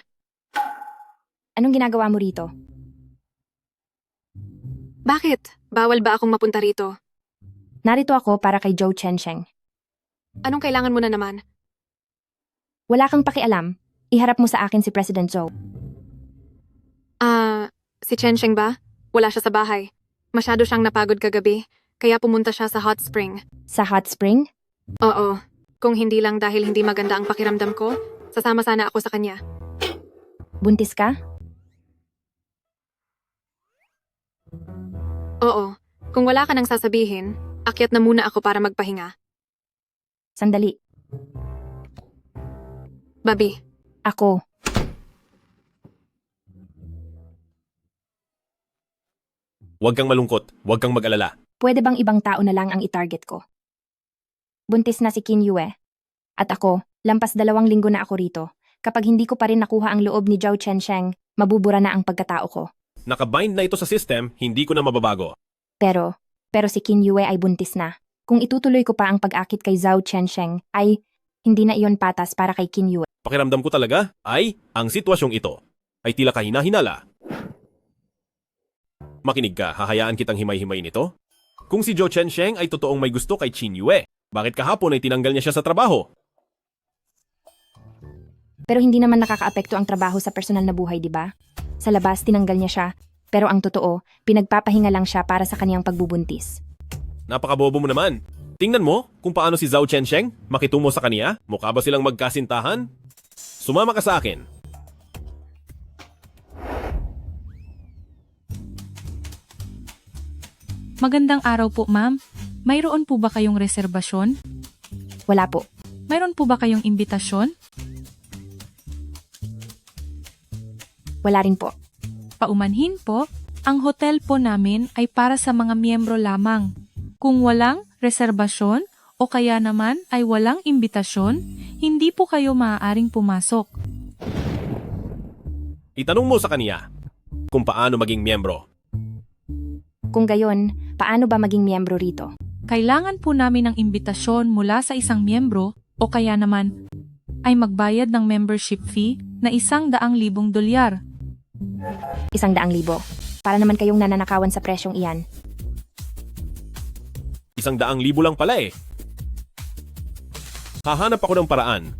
Anong ginagawa mo rito? Bakit? Bawal ba akong mapunta rito? Narito ako para kay Zhou Chensheng. Anong kailangan mo na naman? Wala kang pakialam. Iharap mo sa akin si President Zhou. Si Chensheng ba? Wala siya sa bahay. Masyado siyang napagod kagabi, kaya pumunta siya sa hot spring. Sa hot spring? Oo. Kung hindi lang dahil hindi maganda ang pakiramdam ko, sasama sana ako sa kanya. Buntis ka? Oo. Kung wala ka nang sasabihin, akyat na muna ako para magpahinga. Sandali. Babi, Ako. Huwag kang malungkot, huwag kang mag-alala. Pwede bang ibang tao na lang ang itarget ko? Buntis na si Qin Yue. At ako, lampas 2 linggo na ako rito. Kapag hindi ko pa rin nakuha ang loob ni Zhou Chensheng, mabubura na ang pagkatao ko. Nakabind na ito sa system, hindi ko na mababago. Pero si Qin Yue ay buntis na. Kung itutuloy ko pa ang pag-akit kay Zhou Chensheng, ay hindi na iyon patas para kay Qin Yue. Pakiramdam ko talaga ay ang sitwasyong ito ay tila kahina-hinala. Makinig ka, hahayaan kitang himay-himay nito? Kung si Zhou Chensheng ay totoong may gusto kay Qin Yue, bakit kahapon ay tinanggal niya siya sa trabaho? Pero hindi naman nakakaapekto ang trabaho sa personal na buhay, di ba? Sa labas, tinanggal niya siya. Pero ang totoo, pinagpapahinga lang siya para sa kaniyang pagbubuntis. Napakabobo mo naman. Tingnan mo kung paano si Zhou Chensheng makitungo sa kaniya. Mukha ba silang magkasintahan? Sumama ka sa akin. Magandang araw po, ma'am. Mayroon po ba kayong reserbasyon? Wala po. Mayroon po ba kayong imbitasyon? Wala rin po. Paumanhin po, ang hotel po namin ay para sa mga miyembro lamang. Kung walang reserbasyon o kaya naman ay walang imbitasyon, hindi po kayo maaaring pumasok. Itanong mo sa kaniya kung paano maging miyembro. Kung gayon, paano ba maging miyembro rito? Kailangan po namin ng imbitasyon mula sa isang miyembro o kaya naman ay magbayad ng membership fee na $100,000. 100,000. Para naman kayong nananakawan sa presyong iyan. 100,000 lang pala eh. Hahanap ako ng paraan.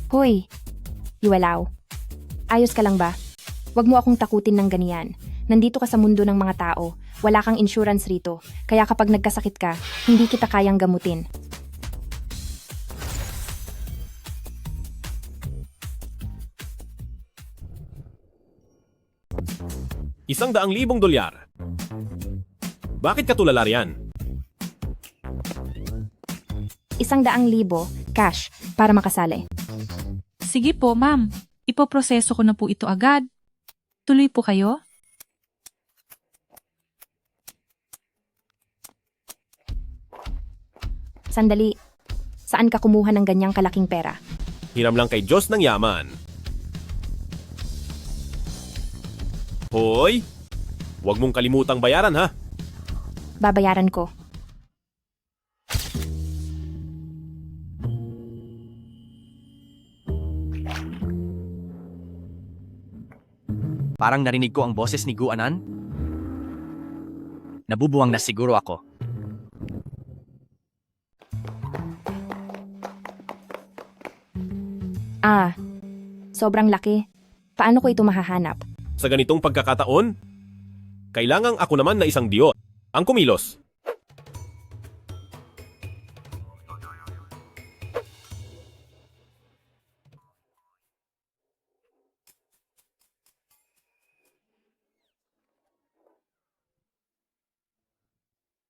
Hoy, Yuelaw. Ayos ka lang ba? Huwag mo akong takutin ng ganiyan. Nandito ka sa mundo ng mga tao. Wala kang insurance rito. Kaya kapag nagkasakit ka, hindi kita kayang gamutin. $100,000. Bakit ka tulala riyan? 100,000 cash para makasali. Sige po, ma'am. Ipoproseso ko na po ito agad. Tuloy po kayo. Sandali. Saan ka kumuha ng ganyang kalaking pera? Hiram lang kay Diyos ng yaman. Hoy! Huwag mong kalimutang bayaran ha. Babayaran ko. Parang narinig ko ang boses ni Guanan. Nabubuwang na siguro ako. Sobrang laki. Paano ko ito mahahanap? Sa ganitong pagkakataon, kailangang ako naman na isang Diyos ang kumilos.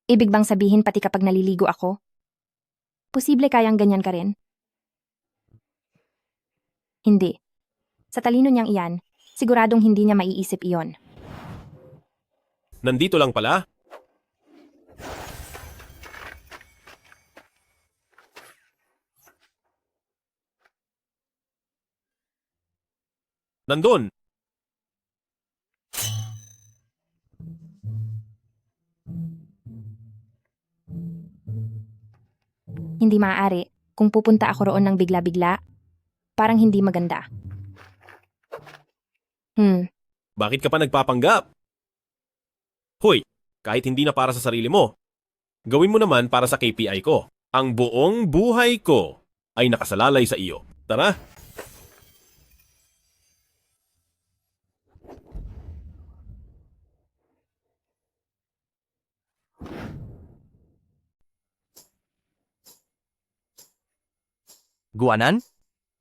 Ibig bang sabihin pati kapag naliligo ako? Posible kayang ganyan ka rin? Hindi. Sa talino niyang iyan, siguradong hindi niya maiisip iyon. Nandito lang pala. Nandun. Hindi maaari kung pupunta ako roon ng bigla-bigla. Parang hindi maganda. Bakit ka pa nagpapanggap? Hoy, kahit hindi na para sa sarili mo, gawin mo naman para sa KPI ko. Ang buong buhay ko ay nakasalalay sa iyo. Tara! Guanan?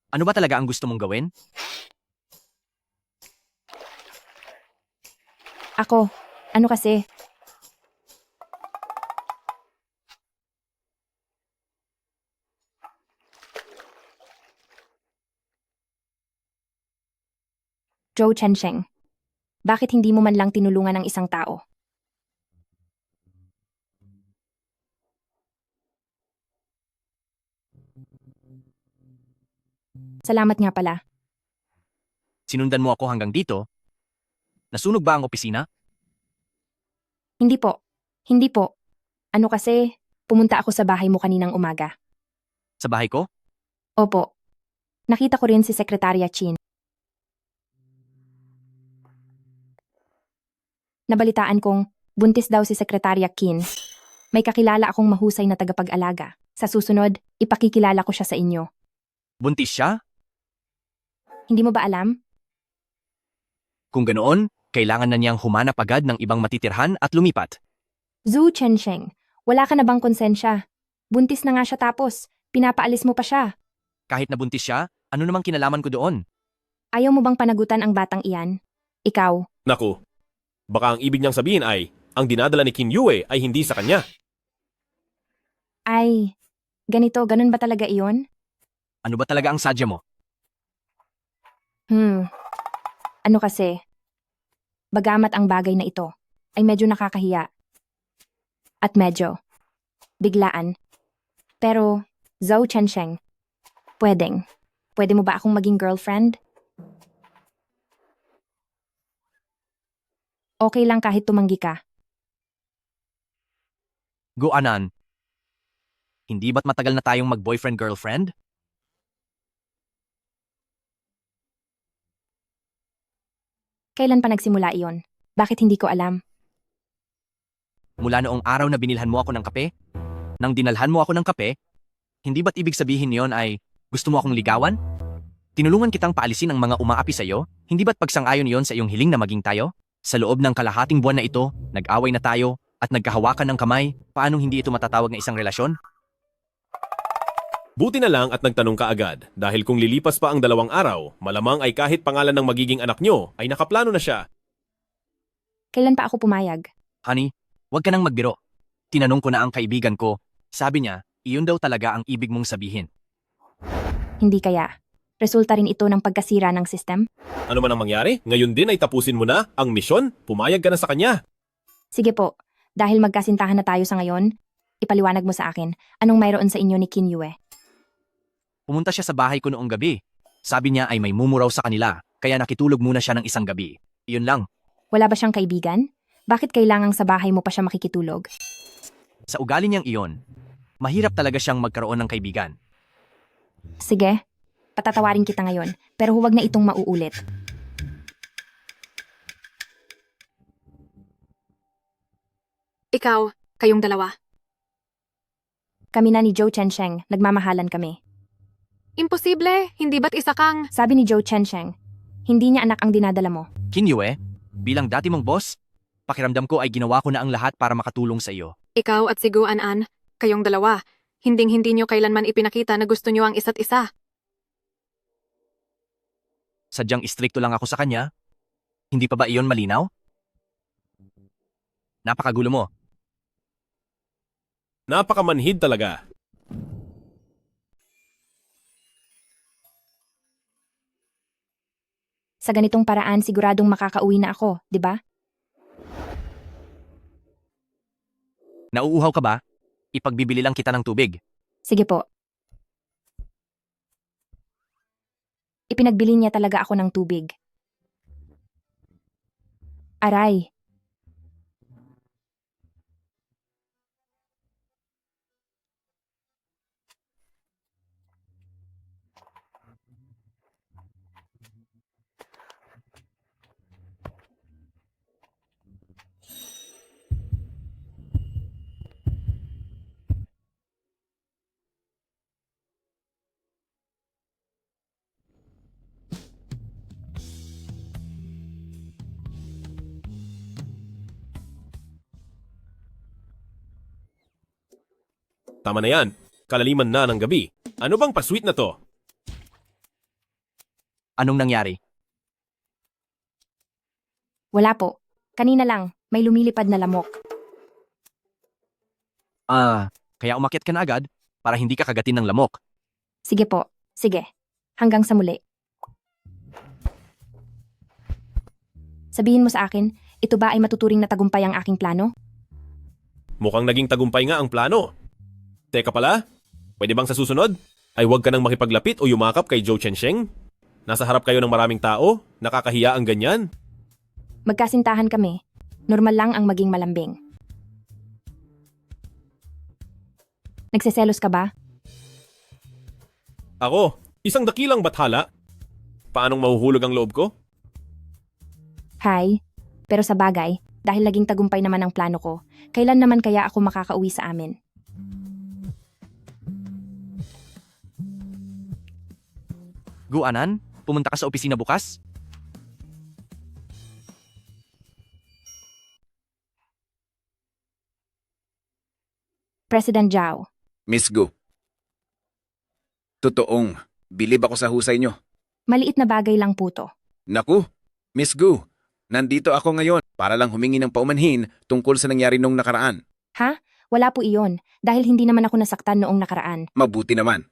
Ano ba talaga ang gusto mong gawin? Ako, ano kasi? Zhou Chensheng, bakit hindi mo man lang tinulungan ng isang tao? Salamat nga pala. Sinundan mo ako hanggang dito? Nasunog ba ang opisina? Hindi po. Hindi po. Ano kasi, pumunta ako sa bahay mo kaninang umaga. Sa bahay ko? Opo. Nakita ko rin si Sekretarya Chin. Nabalitaan kong buntis daw si Sekretarya Qin. May kakilala akong mahusay na tagapag-alaga. Sa susunod, ipakikilala ko siya sa inyo. Buntis siya? Hindi mo ba alam? Kung ganoon, kailangan na niyang humanap agad ng ibang matitirhan at lumipat. Zhu Chensheng, wala ka na bang konsensya? Buntis na nga siya tapos, pinapaalis mo pa siya. Kahit nabuntis siya, ano namang kinalaman ko doon? Ayaw mo bang panagutan ang batang iyan? Ikaw. Naku, baka ang ibig niyang sabihin ay, ang dinadala ni Qin Yue ay hindi sa kanya. Ay, ganun ba talaga iyon? Ano ba talaga ang sadya mo? Ano kasi? Bagamat ang bagay na ito ay medyo nakakahiya. At medyo biglaan. Pero, Zhou Chensheng, pwede mo ba akong maging girlfriend? Okay lang kahit tumanggi ka. Guanan, hindi ba't matagal na tayong mag-boyfriend-girlfriend? Kailan pa nagsimula iyon? Bakit hindi ko alam? Mula noong araw na binilhan mo ako ng kape? Nang dinalhan mo ako ng kape? Hindi ba't ibig sabihin niyon ay gusto mo akong ligawan? Tinulungan kitang paalisin ang mga umaapi sa'yo? Hindi ba't pagsang-ayon iyon sa iyong hiling na maging tayo? Sa loob ng kalahating buwan na ito, nag-away na tayo at nagkahawakan ng kamay. Paanong hindi ito matatawag na isang relasyon? Buti na lang at nagtanong ka agad dahil kung lilipas pa ang 2 araw, malamang ay kahit pangalan ng magiging anak nyo ay nakaplano na siya. Kailan pa ako pumayag? Honey, huwag ka nang magbiro. Tinanong ko na ang kaibigan ko. Sabi niya, iyon daw talaga ang ibig mong sabihin. Hindi kaya. Resulta rin ito ng pagkasira ng system? Ano man ang mangyari, ngayon din ay tapusin mo na ang misyon, pumayag ka na sa kanya. Sige po, dahil magkasintahan na tayo sa ngayon, ipaliwanag mo sa akin, anong mayroon sa inyo ni Qin Yue? Pumunta siya sa bahay ko noong gabi. Sabi niya ay may mumuraw sa kanila, kaya nakitulog muna siya ng isang gabi. Iyon lang. Wala ba siyang kaibigan? Bakit kailangang sa bahay mo pa siya makikitulog? Sa ugali niyang iyon, mahirap talaga siyang magkaroon ng kaibigan. Sige, patatawarin kita ngayon, pero huwag na itong mauulit. Ikaw, kayong dalawa. Kami na ni Zhou Chensheng, nagmamahalan kami. Imposible, hindi ba't isa kang... Sabi ni Zhou Chensheng, hindi niya anak ang dinadala mo. Qin Yue, bilang dati mong boss, pakiramdam ko ay ginawa ko na ang lahat para makatulong sa iyo. Ikaw at si Guanan, kayong dalawa, hinding-hindi nyo kailanman ipinakita na gusto nyo ang isa't isa. Sadyang istrikto lang ako sa kanya. Hindi pa ba iyon malinaw? Napakagulo mo. Napakamanhid talaga. Sa ganitong paraan siguradong makakauwi na ako, di ba? Nauuhaw ka ba? Ipagbibili lang kita ng tubig. Sige po. Ipinagbili niya talaga ako ng tubig. Aray. Tama na yan, kalaliman na ng gabi. Ano bang pasweet na to? Anong nangyari? Wala po. Kanina lang, may lumilipad na lamok. Kaya umakyat ka na agad para hindi ka kagatin ng lamok. Sige po. Sige. Hanggang sa muli. Sabihin mo sa akin, ito ba ay matuturing na tagumpay ang aking plano? Mukhang naging tagumpay nga ang plano. Teka pala, pwede bang sa susunod ay huwag ka nang makipaglapit o yumakap kay Zhou Chensheng? Nasa harap kayo ng maraming tao, nakakahiya ang ganyan. Magkasintahan kami. Normal lang ang maging malambing. Nagseselos ka ba? Ako, isang dakilang bathala. Paanong mahuhulog ang loob ko? Hi. Pero sa bagay, dahil naging tagumpay naman ang plano ko, kailan naman kaya ako makakauwi sa amin? Guanan, pumunta ka sa opisina bukas? President Zhao. Miss Gu. Totoong, bilib ako sa husay nyo. Maliit na bagay lang po to. Naku, Miss Gu, nandito ako ngayon para lang humingi ng paumanhin tungkol sa nangyari nung nakaraan. Ha? Wala po iyon, dahil hindi naman ako nasaktan noong nakaraan. Mabuti naman.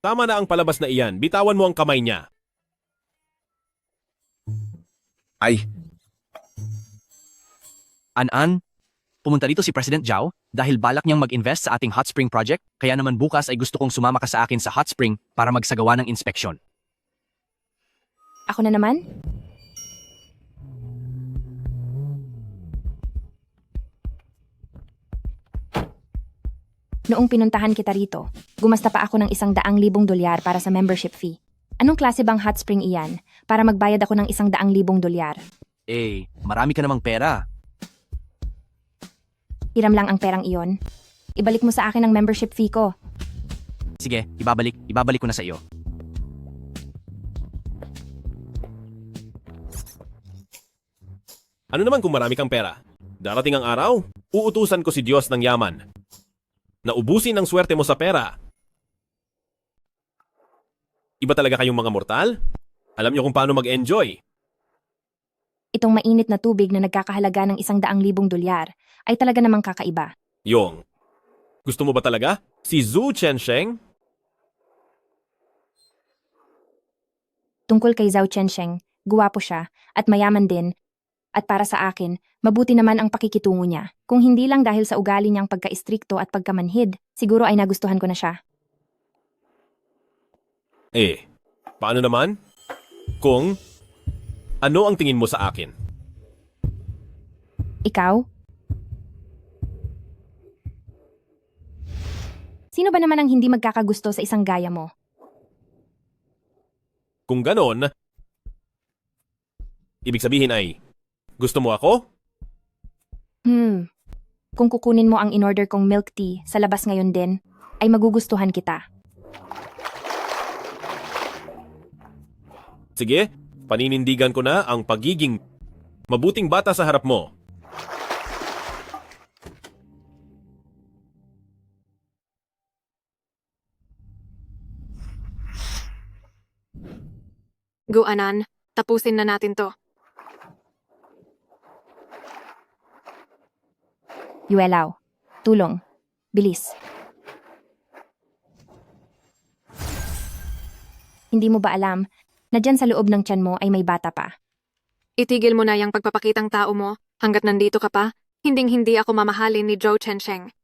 Tama na ang palabas na iyan, bitawan mo ang kamay niya. Ay, An-an, pumunta dito si President Zhao dahil balak niyang mag-invest sa ating hot spring project, kaya naman bukas ay gusto kong sumama ka sa akin sa hot spring para magsagawa ng inspeksyon. Ako na naman? Noong pinuntahan kita rito, gumasta pa ako ng $100,000 para sa membership fee. Anong klase bang hot spring iyan para magbayad ako ng $100,000? Eh, marami ka namang pera. Hiram lang ang perang iyon. Ibalik mo sa akin ang membership fee ko. Sige, ibabalik ko na sa iyo. Ano naman kung marami kang pera? Darating ang araw, uutusan ko si Diyos ng yaman. Naubusin ang swerte mo sa pera. Iba talaga kayong mga mortal? Alam niyo kung paano mag-enjoy. Itong mainit na tubig na nagkakahalaga ng $100,000 ay talaga namang kakaiba. Yong, gusto mo ba talaga? Si Zhu Chensheng? Tungkol kay Zhao Chensheng, guwapo siya at mayaman din. At para sa akin, mabuti naman ang pakikitungo niya. Kung hindi lang dahil sa ugali niyang pagka-istrikto at pagkamanhid, siguro ay nagustuhan ko na siya. Eh, paano naman? Kung, ano ang tingin mo sa akin? Ikaw? Sino ba naman ang hindi magkakagusto sa isang gaya mo? Kung ganon, ibig sabihin ay, gusto mo ako? Kung kukunin mo ang in-order kong milk tea sa labas ngayon din, ay magugustuhan kita. Sige, paninindigan ko na ang pagiging mabuting bata sa harap mo. Guanan, tapusin na natin to. Yuelaw, tulong. Bilis. Hindi mo ba alam na dyan sa loob ng tiyan mo ay may bata pa? Itigil mo na yung pagpapakitang tao mo hanggat nandito ka pa. Hinding-hindi ako mamahalin ni Zhou Chensheng.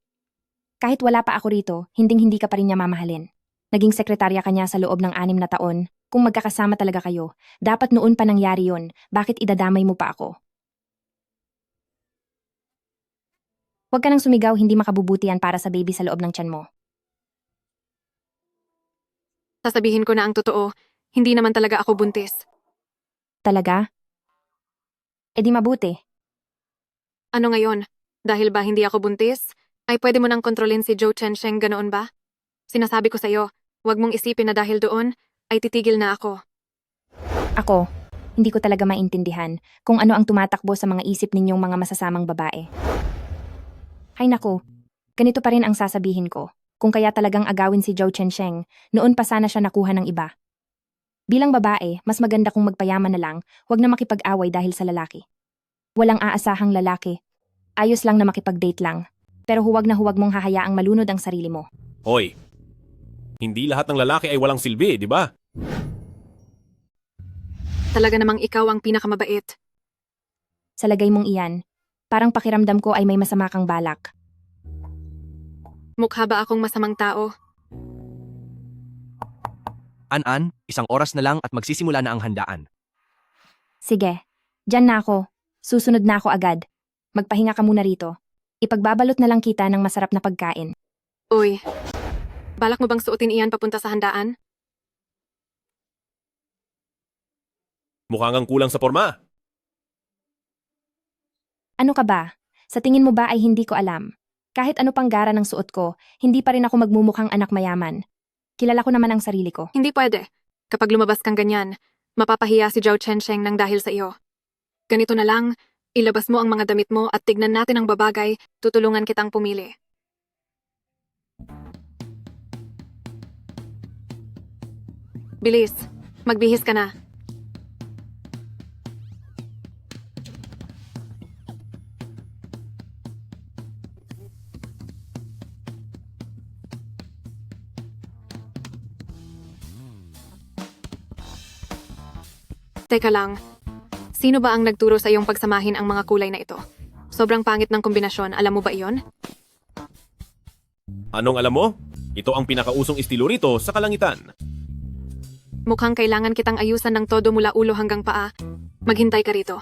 Kahit wala pa ako rito, hinding-hindi ka pa rin niya mamahalin. Naging sekretarya ka niya sa loob ng 6 na taon. Kung magkakasama talaga kayo, dapat noon pa nangyari yun. Bakit idadamay mo pa ako? Huwag ka nang sumigaw, hindi makabubuti yan para sa baby sa loob ng tiyan mo. Sasabihin ko na ang totoo, hindi naman talaga ako buntis. Talaga? E di mabuti. Ano ngayon? Dahil ba hindi ako buntis, ay pwede mo nang kontrolin si Zhou Chensheng, ganoon ba? Sinasabi ko sa'yo, huwag mong isipin na dahil doon, ay titigil na ako. Ako, hindi ko talaga maintindihan kung ano ang tumatakbo sa mga isip ninyong mga masasamang babae. Hay naku, ganito pa rin ang sasabihin ko. Kung kaya talagang agawin si Zhou Chensheng, noon pa sana siya nakuha ng iba. Bilang babae, mas maganda kung magpayaman na lang, huwag na makipag-away dahil sa lalaki. Walang aasahang lalaki. Ayos lang na makipag-date lang. Pero huwag na huwag mong hahayaang malunod ang sarili mo. Hoy, hindi lahat ng lalaki ay walang silbi, di ba? Talaga namang ikaw ang pinakamabait. Sa lagay mong iyan, parang pakiramdam ko ay may masama kang balak. Mukha ba akong masamang tao? An-an, 1 oras na lang at magsisimula na ang handaan. Sige, dyan na ako. Susunod na ako agad. Magpahinga ka muna rito. Ipagbabalot na lang kita ng masarap na pagkain. Uy, balak mo bang suotin iyan papunta sa handaan? Mukhang ang kulang sa forma. Ano ka ba? Sa tingin mo ba ay hindi ko alam? Kahit ano pang gara ng suot ko, hindi pa rin ako magmumukhang anak mayaman. Kilala ko naman ang sarili ko. Hindi pwede. Kapag lumabas kang ganyan, mapapahiya si Zhou Chensheng nang dahil sa iyo. Ganito na lang, ilabas mo ang mga damit mo at tignan natin ang babagay, tutulungan kitang pumili. Bilis, magbihis ka na. Teka lang, Sino ba ang nagturo sa iyong pagsamahin ang mga kulay na ito? Sobrang pangit ng kombinasyon, alam mo ba iyon? Anong alam mo? Ito ang pinakausong estilo rito sa kalangitan. Mukhang kailangan kitang ayusan ng todo mula ulo hanggang paa. Maghintay ka rito.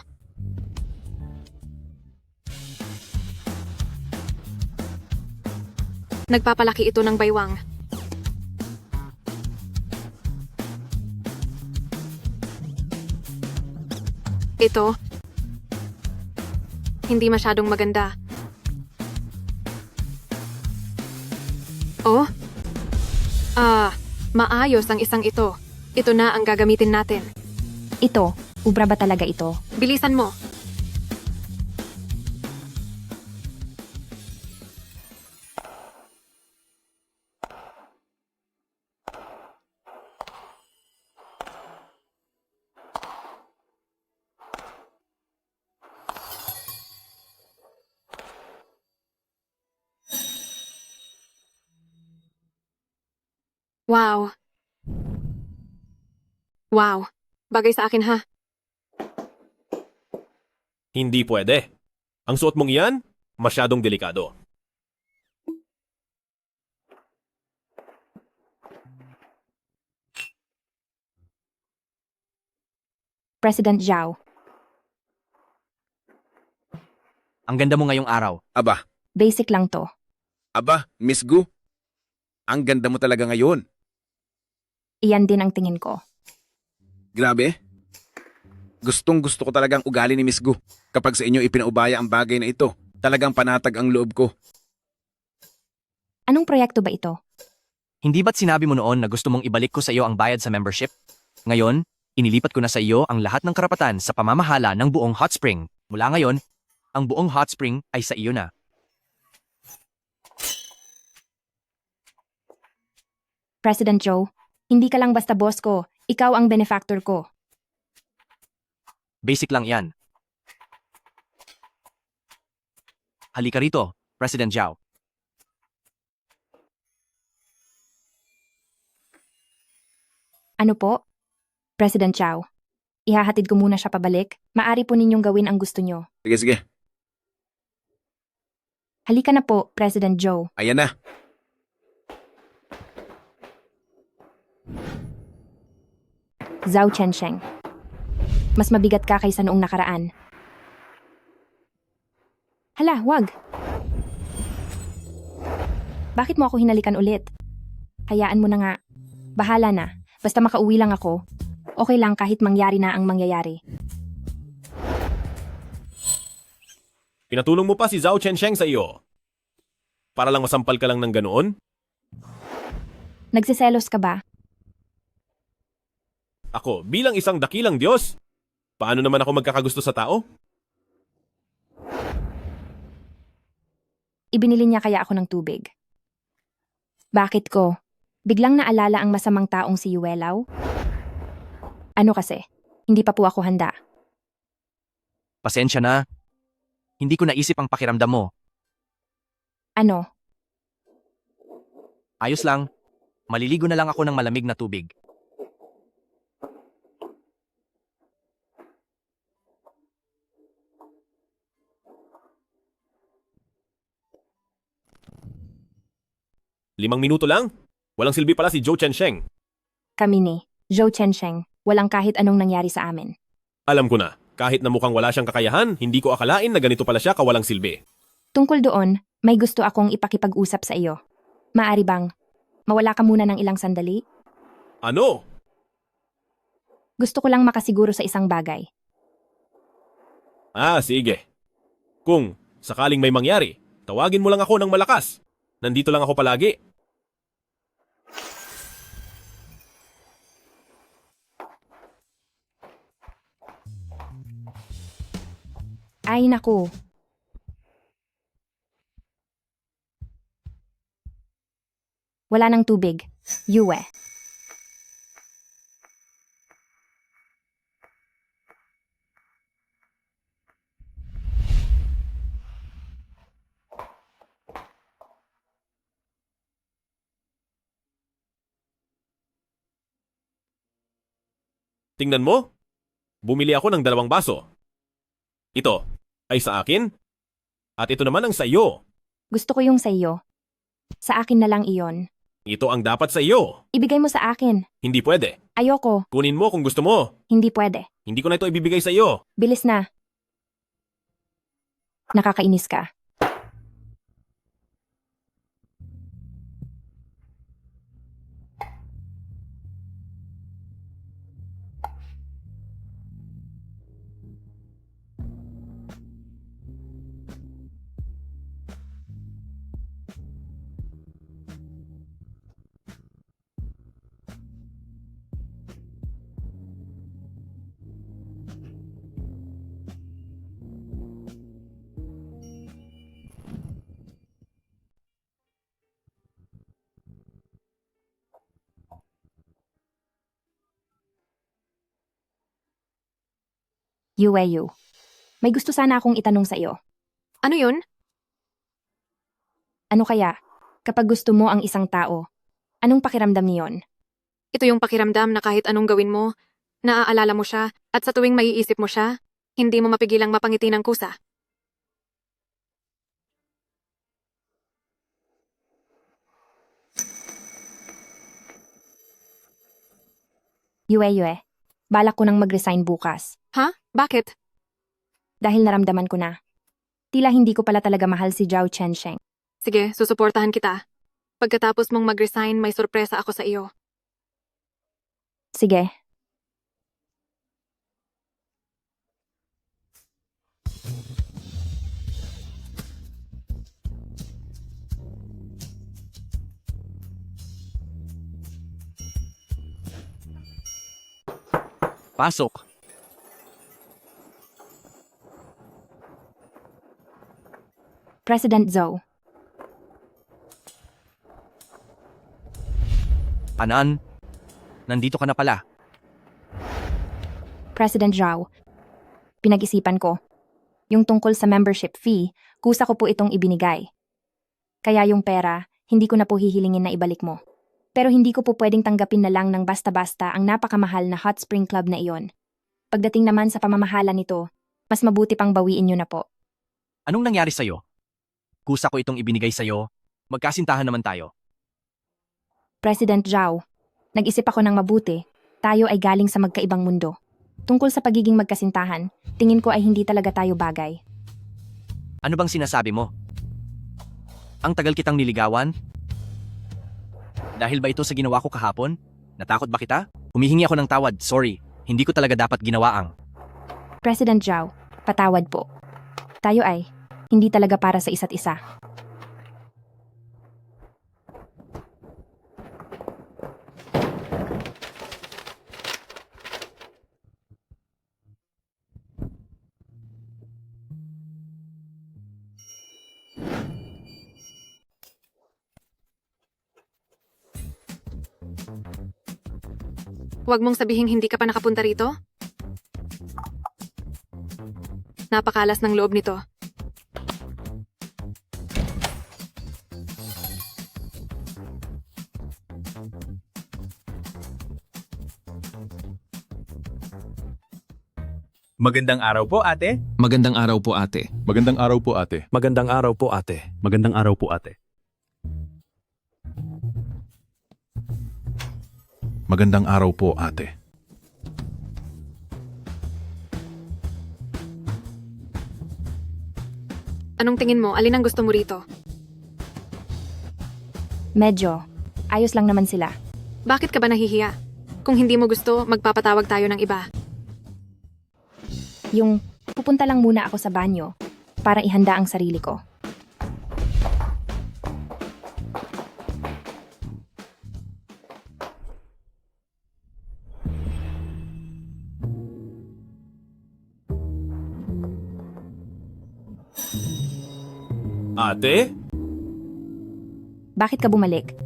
Nagpapalaki ito ng baywang. Ito, hindi masyadong maganda. Oh? Maayos ang isang ito. Ito na ang gagamitin natin. Ito, ubra ba talaga ito? Bilisan mo. Wow. Wow. Bagay sa akin ha. Hindi pwede. Ang suot mong iyan, masyadong delikado. President Zhao, Ang ganda mo ngayong araw. Aba, basic lang to. Miss Gu. Ang ganda mo talaga ngayon. Iyan din ang tingin ko. Grabe. Gustong gusto ko talagang ugali ni Miss Gu. Kapag sa inyo ipinaubaya ang bagay na ito, talagang panatag ang loob ko. Anong proyekto ba ito? Hindi ba't sinabi mo noon na gusto mong ibalik ko sa iyo ang bayad sa membership? Ngayon, inilipat ko na sa iyo ang lahat ng karapatan sa pamamahala ng buong hot spring. Mula ngayon, ang buong hot spring ay sa iyo na. President Joe, hindi ka lang basta boss ko, ikaw ang benefactor ko. Basic lang yan. Halika rito, President Zhao. Ano po? President Zhao, ihahatid ko muna siya pabalik. Maari po ninyong gawin ang gusto nyo. Sige. Halika na po, President Joe. Ayan na. Zhao Chensheng. Mas mabigat ka kaysa noong nakaraan. Hala, wag. Bakit mo ako hinalikan ulit? Hayaan mo na nga. Bahala na. Basta makauwi lang ako. Okay lang kahit mangyari na ang mangyayari. Pinatulong mo pa si Zhao Chensheng sa iyo. Para lang masampal ka lang ng ganoon? Nagsiselos ka ba? Ako, bilang isang dakilang Diyos, paano naman ako magkakagusto sa tao? Ibinili niya kaya ako ng tubig. Bakit ko? Biglang naalala ang masamang taong si Yuelaw? Ano kasi? Hindi pa po ako handa. Pasensya na. Hindi ko naisip ang pakiramdam mo. Ano? Ayos lang. Maliligo na lang ako ng malamig na tubig. Limang minuto lang? Walang silbi pala si Zhou Chensheng. Kami ni Zhou Chensheng. Walang kahit anong nangyari sa amin. Alam ko na, kahit na mukhang wala siyang kakayahan, hindi ko akalain na ganito pala siya kawalang silbi. Tungkol doon, may gusto akong ipakipag-usap sa iyo. Maari bang mawala ka muna ng ilang sandali? Ano? Gusto ko lang makasiguro sa isang bagay. Sige. Kung sakaling may mangyari, tawagin mo lang ako ng malakas. Nandito lang ako palagi. Ay naku. Wala ng tubig. Yue. Tingnan mo. Bumili ako ng 2 baso. Ito ay sa akin at ito naman ang sa iyo. Gusto ko yung sa iyo. Sa akin na lang iyon. Ito ang dapat sa iyo. Ibigay mo sa akin. Hindi pwede. Ayoko. Kunin mo kung gusto mo. Hindi pwede. Hindi ko na ito ibibigay sa iyo. Bilis na. Nakakainis ka. Yueyu. May gusto sana akong itanong sa iyo. Ano yun? Ano kaya, kapag gusto mo ang isang tao, anong pakiramdam niyon? Ito yung pakiramdam na kahit anong gawin mo, naaalala mo siya at sa tuwing maiisip mo siya, hindi mo mapigilang mapangiti ng kusa. Yue, balak ko nang mag-resign bukas. Ha? Bakit? Dahil naramdaman ko na. Tila hindi ko pala talaga mahal si Zhao Chensheng. Sige, susuportahan kita. Pagkatapos mong mag-resign, may sorpresa ako sa iyo. Sige. Pasok. President Zhou. Anan, nandito ka na pala. President Zhao. Pinag-isipan ko. Yung tungkol sa membership fee, kusa ko po itong ibinigay. Kaya yung pera, hindi ko na po hihilingin na ibalik mo. Pero hindi ko po pwedeng tanggapin na lang ng basta-basta ang napakamahal na hot spring club na iyon. Pagdating naman sa pamamahala nito, mas mabuti pang bawiin nyo na po. Anong nangyari sa'yo? Kusa ko itong ibinigay sa'yo. Magkasintahan naman tayo. President Zhao, nag-isip ako ng mabuti. Tayo ay galing sa magkaibang mundo. Tungkol sa pagiging magkasintahan, tingin ko ay hindi talaga tayo bagay. Ano bang sinasabi mo? Ang tagal kitang niligawan? Dahil ba ito sa ginawa ko kahapon? Natakot ba kita? Humihingi ako ng tawad, sorry. Hindi ko talaga dapat ginawa ang... President Zhao, patawad po. Tayo ay hindi talaga para sa isa't isa. Huwag mong sabihing hindi ka pa nakapunta rito. Napakalas ng loob nito. Magandang araw po, ate. Magandang araw po, ate. Magandang araw po, ate. Magandang araw po, ate. Magandang araw po, ate. Magandang araw po, ate. Anong tingin mo? Alin ang gusto mo rito? Medyo. Ayos lang naman sila. Bakit ka ba nahihiya? Kung hindi mo gusto, magpapatawag tayo ng iba. Yung pupunta lang muna ako sa banyo para ihanda ang sarili ko. Ate? Bakit ka bumalik?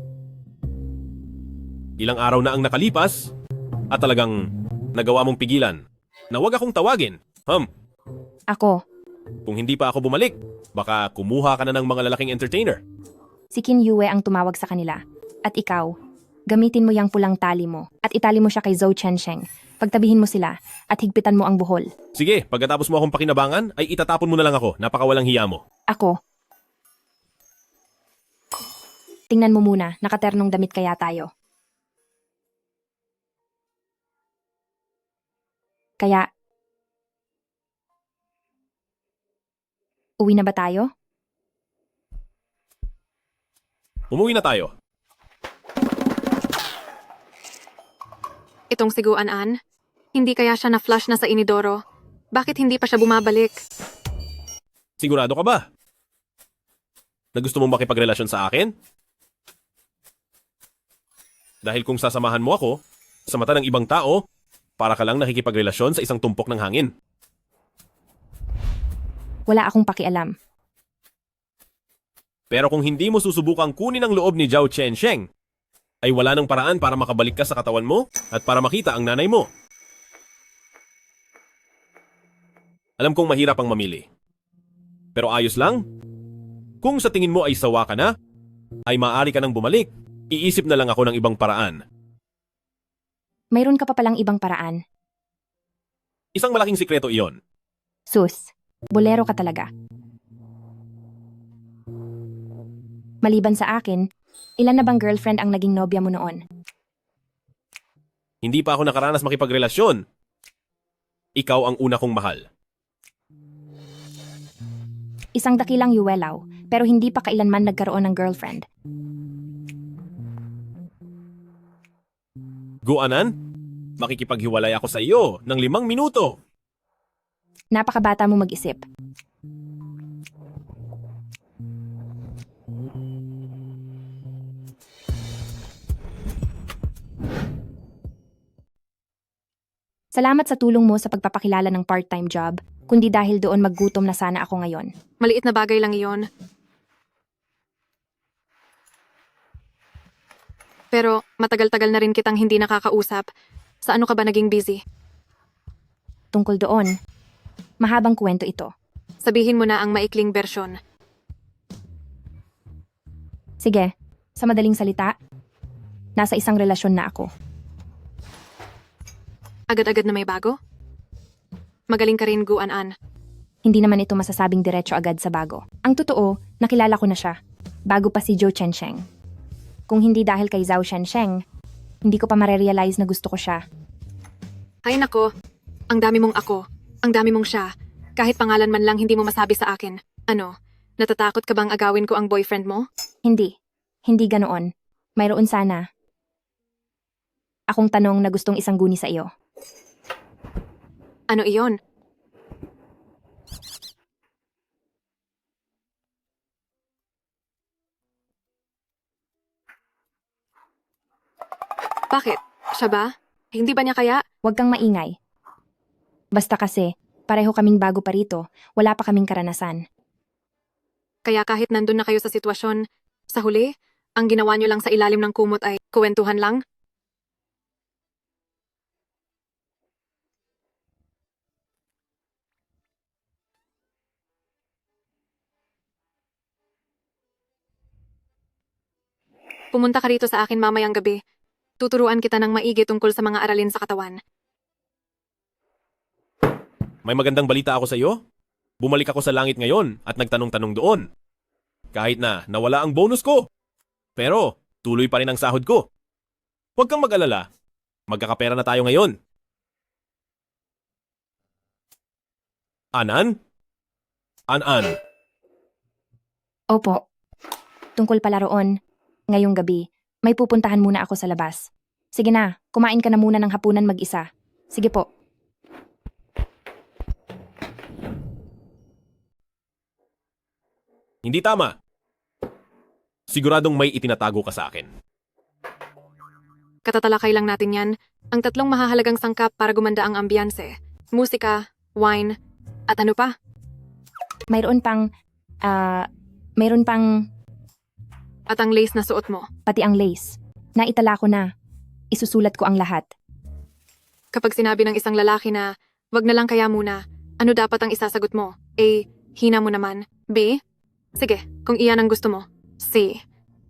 Ilang araw na ang nakalipas at talagang nagawa mong pigilan na wag akong tawagin. Ako, Kung hindi pa ako bumalik, baka kumuha ka na ng mga lalaking entertainer. si Qin Yue ang tumawag sa kanila. At ikaw, gamitin mo yung pulang tali mo at itali mo siya kay Zhou Chensheng Pagtabihin mo sila at higpitan mo ang buhol. Sige, pagkatapos mo akong pakinabangan, ay itatapon mo na lang ako. Napakawalang hiya mo. Ako. Tingnan mo muna, nakaternong damit kaya tayo. Kaya, uwi na ba tayo? Umuwi na tayo. Itong siguan-an, hindi kaya siya na-flush na sa inidoro? Bakit hindi pa siya bumabalik? Sigurado ka ba? Na gusto mong makipagrelasyon sa akin? Dahil kung sasamahan mo ako, sa mata ng ibang tao, para ka lang nakikipagrelasyon sa isang tumpok ng hangin. Wala akong pakialam. Pero kung hindi mo susubukang kunin ang loob ni Zhao Chensheng, ay wala nang paraan para makabalik ka sa katawan mo at para makita ang nanay mo. Alam kong mahirap ang mamili. Pero ayos lang. Kung sa tingin mo ay sawa ka na, ay maaari ka nang bumalik. Iisip na lang ako ng ibang paraan. Mayroon ka pa palang ibang paraan. Isang malaking sikreto iyon. Sus, bolero ka talaga. Maliban sa akin, ilan na bang girlfriend ang naging nobya mo noon? Hindi pa ako nakaranas makipagrelasyon. Ikaw ang una kong mahal. Isang dakilang yuwelaw, pero hindi pa kailanman nagkaroon ng girlfriend. Guanan, makikipaghiwalay ako sa iyo ng 5 minuto. Napakabata mo mag-isip. Salamat sa tulong mo sa pagpapakilala ng part-time job, kundi dahil doon maggutom na sana ako ngayon. Maliit na bagay lang iyon. Pero matagal-tagal na rin kitang hindi nakakausap. Sa ano ka ba naging busy? Tungkol doon, mahabang kwento ito. Sabihin mo na ang maikling bersyon. Sige, sa madaling salita, nasa isang relasyon na ako. Agad-agad na may bago? Magaling ka rin, Guanan. Hindi naman ito masasabing diretso agad sa bago. Ang totoo, nakilala ko na siya. Bago pa si Zhou Chensheng. Kung hindi dahil kay Zhao Chensheng, hindi ko pa marerealize na gusto ko siya. Ay nako, ang dami mong ako, ang dami mong siya. Kahit pangalan man lang hindi mo masabi sa akin. Ano, natatakot ka bang agawin ko ang boyfriend mo? Hindi. Hindi ganoon. Mayroon sana. Akong tanong na gustong isang guni sa iyo. Ano iyon? Bakit? Siya ba? Hindi ba niya kaya? Huwag kang maingay. Basta kasi, pareho kaming bago pa rito, wala pa kaming karanasan. Kaya kahit nandun na kayo sa sitwasyon, sa huli, ang ginawa niyo lang sa ilalim ng kumot ay kuwentuhan lang? Pumunta ka rito sa akin mamayang gabi. Tuturuan kita ng maigi tungkol sa mga aralin sa katawan. May magandang balita ako sa iyo. Bumalik ako sa langit ngayon at nagtanong-tanong doon. Kahit na nawala ang bonus ko. Pero tuloy pa rin ang sahod ko. Huwag kang mag-alala. Magkakapera na tayo ngayon. Anan? An-an. Opo. Tungkol pala roon, ngayong gabi, may pupuntahan muna ako sa labas. Sige na, kumain ka na muna ng hapunan mag-isa. Sige po. Hindi tama. Siguradong may itinatago ka sa akin. Katatalakay lang natin yan. Ang 3 mahahalagang sangkap para gumanda ang ambiyanse. Musika, wine, at ano pa? Mayroon pang, At ang lace na suot mo. pati ang lace. Naitala ko na. Isusulat ko ang lahat. Kapag sinabi ng isang lalaki na, wag na lang kaya muna, ano dapat ang isasagot mo? A. Hina mo naman. B. Sige, kung iyan ang gusto mo. C.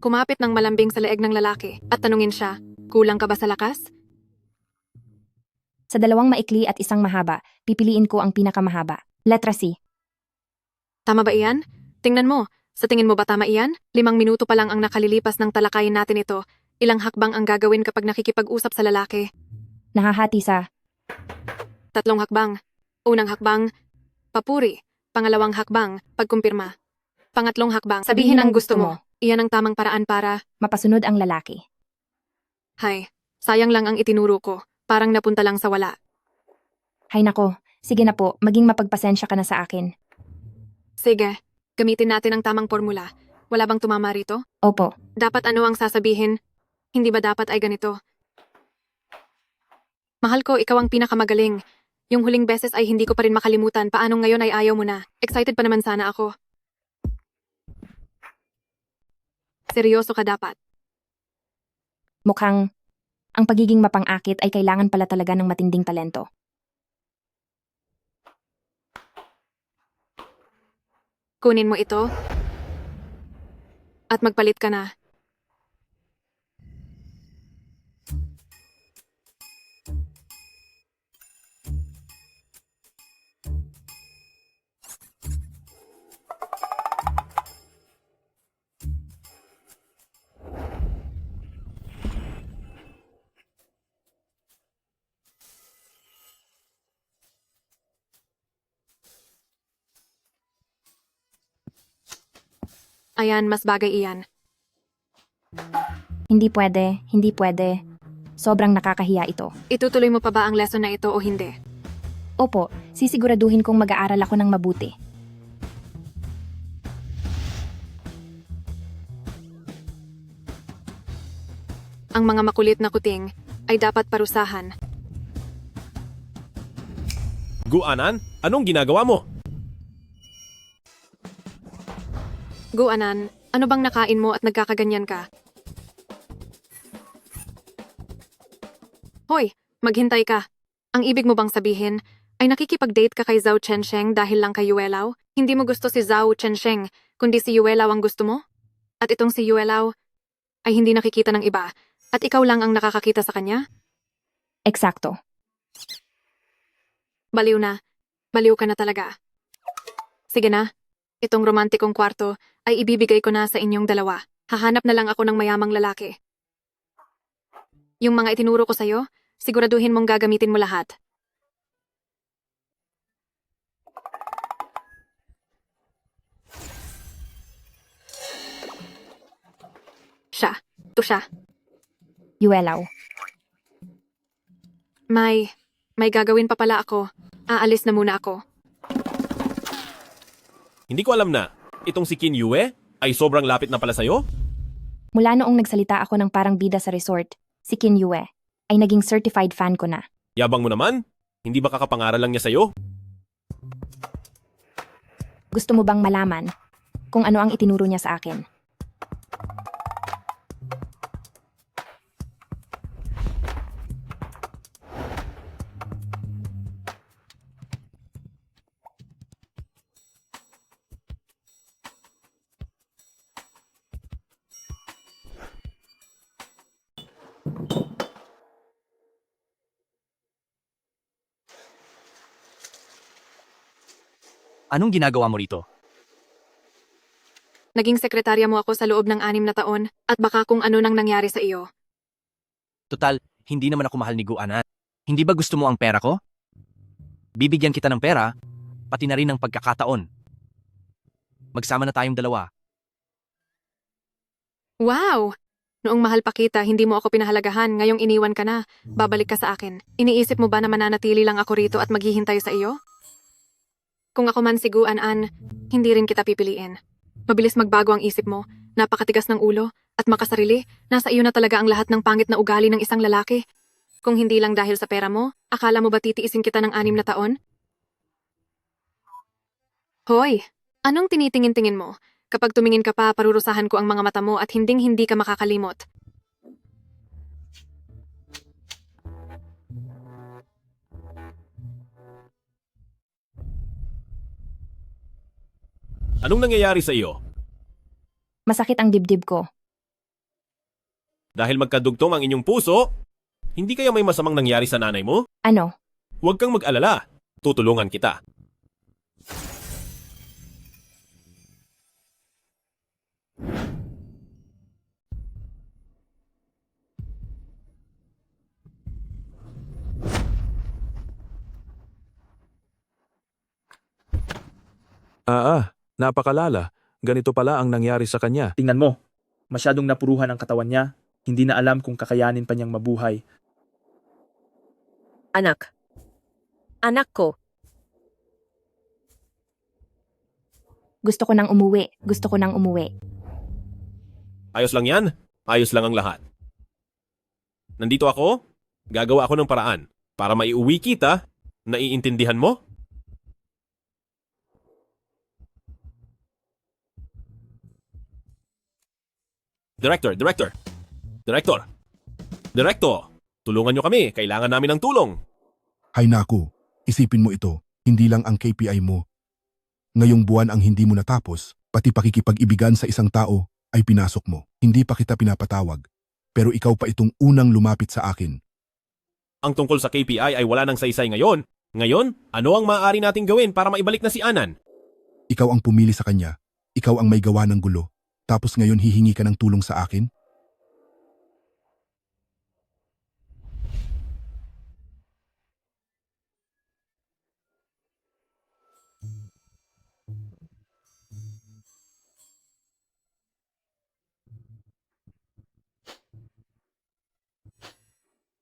Kumapit ng malambing sa leeg ng lalaki at tanungin siya, kulang ka ba sa lakas? Sa dalawang maikli at isang mahaba, pipiliin ko ang pinakamahaba. Letra C. Tama ba iyan? Tingnan mo. Sa tingin mo ba tama iyan? 5 minuto pa lang ang nakalilipas ng talakayin natin ito. Ilang hakbang ang gagawin kapag nakikipag-usap sa lalaki? Nahahati sa 3 hakbang. Unang hakbang, papuri. Pangalawang hakbang, pagkumpirma. Pangatlong hakbang, sabihin ang gusto mo. Iyan ang tamang paraan para, mapasunod ang lalaki. hay, sayang lang ang itinuro ko. Parang napunta lang sa wala. Hay nako, sige na po, maging mapagpasensya ka na sa akin. Sige, gamitin natin ang tamang formula. Wala bang tumama rito? Opo, Dapat ano ang sasabihin? Hindi ba dapat ay ganito? Mahal ko, ikaw ang pinakamagaling. Yung huling beses ay hindi ko pa rin makalimutan. Paanong ngayon ay ayaw mo na? Excited pa naman sana ako. Seryoso ka dapat. mukhang ang pagiging mapang-akit ay kailangan pala talaga ng matinding talento. Kunin mo ito at magpalit ka na. Ayan, mas bagay iyan. Hindi pwede, hindi pwede. Sobrang nakakahiya ito. Itutuloy mo pa ba ang lesson na ito o hindi? Opo, sisiguraduhin kong mag-aaral ako ng mabuti. Ang mga makulit na kuting ay dapat parusahan. Guanan, anong ginagawa mo? Guanan, ano bang nakain mo at nagkakaganyan ka? Hoy, maghintay ka. Ang ibig mo bang sabihin ay nakikipag-date ka kay Zhao Chensheng dahil lang kay Yuelao? Hindi mo gusto si Zhao Chensheng, kundi si Yuelao ang gusto mo? At itong si Yuelao ay hindi nakikita ng iba at ikaw lang ang nakakakita sa kanya? Eksakto. Baliw na. Baliw ka na talaga. Sige na. Itong romantikong kwarto ay ibibigay ko na sa inyong dalawa. Hahanap na lang ako ng mayamang lalaki. Yung mga itinuro ko sa'yo, siguraduhin mong gagamitin mo lahat. Siya. Ito siya. Yuelao. May gagawin pa pala ako. Aalis na muna ako. Hindi ko alam na, itong si Qin Yue ay sobrang lapit na pala sa'yo? Mula noong nagsalita ako ng parang bida sa resort, si Qin Yue ay naging certified fan ko na. Yabang mo naman? Hindi ba kakapangaral lang niya sa'yo? Gusto mo bang malaman kung ano ang itinuro niya sa akin? Anong ginagawa mo rito? Naging sekretarya mo ako sa loob ng 6 na taon at baka kung ano nang nangyari sa iyo. Total, hindi naman ako mahal ni Guanan. Hindi ba gusto mo ang pera ko? Bibigyan kita ng pera, pati na rin ng pagkakataon. Magsama na tayong dalawa. Wow! Noong mahal pa kita, hindi mo ako pinahalagahan, ngayong iniwan ka na, babalik ka sa akin. Iniisip mo ba na mananatili lang ako rito at maghihintay sa iyo? Kung ako man si Guanan, hindi rin kita pipiliin. Mabilis magbago ang isip mo, napakatigas ng ulo, at makasarili, nasa iyo na talaga ang lahat ng pangit na ugali ng isang lalaki. Kung hindi lang dahil sa pera mo, akala mo ba titiisin kita ng 6 na taon? Hoy, anong tinitingin-tingin mo? Kapag tumingin ka pa, parurusahan ko ang mga mata mo at hinding-hindi ka makakalimot. Anong nangyayari sa iyo? Masakit ang dibdib ko. Dahil magkadugtong ang inyong puso, hindi kaya may masamang nangyari sa nanay mo? Ano? Huwag kang mag-alala. Tutulungan kita. Napakalala. Ganito pala ang nangyari sa kanya. Tingnan mo, masyadong napuruhan ang katawan niya. Hindi na alam kung kakayanin pa niyang mabuhay. Anak. Anak ko. Gusto ko nang umuwi. Gusto ko nang umuwi. Ayos lang yan. Ayos lang ang lahat. Nandito ako. Gagawa ako ng paraan para maiuwi kita. Naiintindihan mo? Director! Tulungan nyo kami. Kailangan namin ng tulong. Hay naku, isipin mo ito, hindi lang ang KPI mo. Ngayong buwan ang hindi mo natapos, pati pakikipag-ibigan sa isang tao ay pinasok mo. Hindi pa kita pinapatawag, pero ikaw pa itong unang lumapit sa akin. Ang tungkol sa KPI ay wala nang saysay ngayon. Ngayon, ano ang maaari nating gawin para maibalik na si Anan? Ikaw ang pumili sa kanya, ikaw ang may gawa ng gulo, tapos ngayon hihingi ka ng tulong sa akin?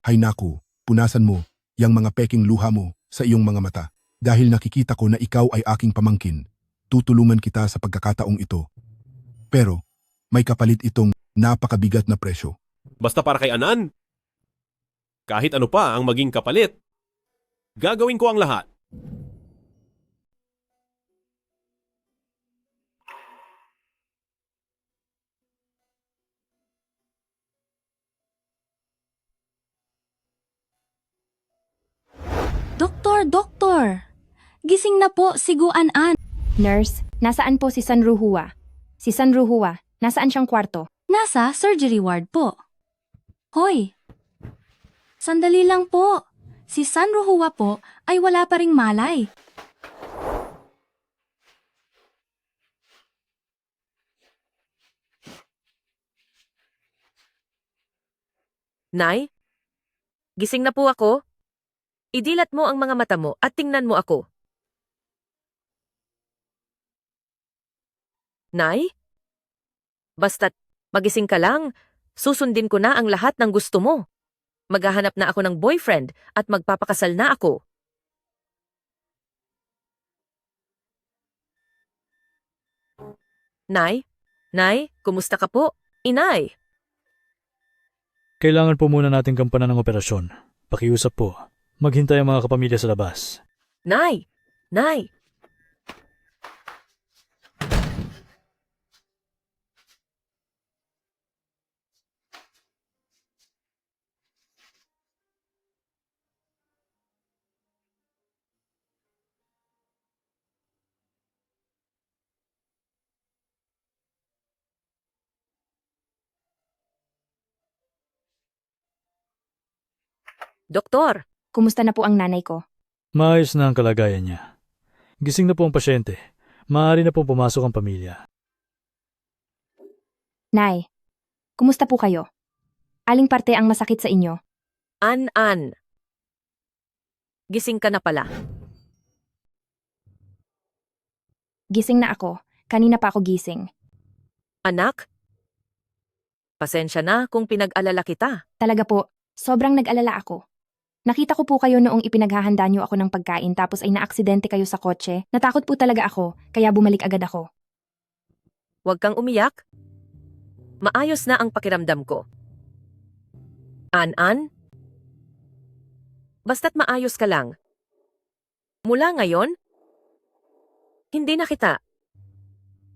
Hay naku, punasan mo, yang mga peking luha mo sa iyong mga mata. Dahil nakikita ko na ikaw ay aking pamangkin, tutulungan kita sa pagkakataong ito. Pero, may kapalit itong napakabigat na presyo. Basta para kay Anan. Kahit ano pa ang maging kapalit, gagawin ko ang lahat. Doktor! Gising na po si Guanan. Nurse, nasaan po si Sanruhua? Si Sanruhua, nasaan siyang kwarto? Nasa surgery ward po. Hoy! Sandali lang po. Si Sanruhua po ay wala pa ring malay. Nay? Gising na po ako? Idilat mo ang mga mata mo at tingnan mo ako. Nay? Basta't magising ka lang, susundin ko na ang lahat ng gusto mo. Maghahanap na ako ng boyfriend at magpapakasal na ako. Nay? Nay, kumusta ka po? Inay? Kailangan po muna nating gampanan ng operasyon. Pakiusap po. Maghintay ang mga kapamilya sa labas. Nay! Nay! Doktor! Kumusta na po ang nanay ko? Maayos na ang kalagayan niya. Gising na po ang pasyente. Maaari na po pumasok ang pamilya. Nay, kumusta po kayo? Aling parte ang masakit sa inyo? An. Gising ka na pala. Gising na ako. Kanina pa ako gising. Anak? Pasensya na kung pinag-alala kita. Talaga po, sobrang nag-alala ako. Nakita ko po kayo noong ipinaghahanda niyo ako ng pagkain tapos ay naaksidente kayo sa kotse. Natakot po talaga ako, kaya bumalik agad ako. Huwag kang umiyak. Maayos na ang pakiramdam ko. An? Basta't maayos ka lang. Mula ngayon, hindi na kita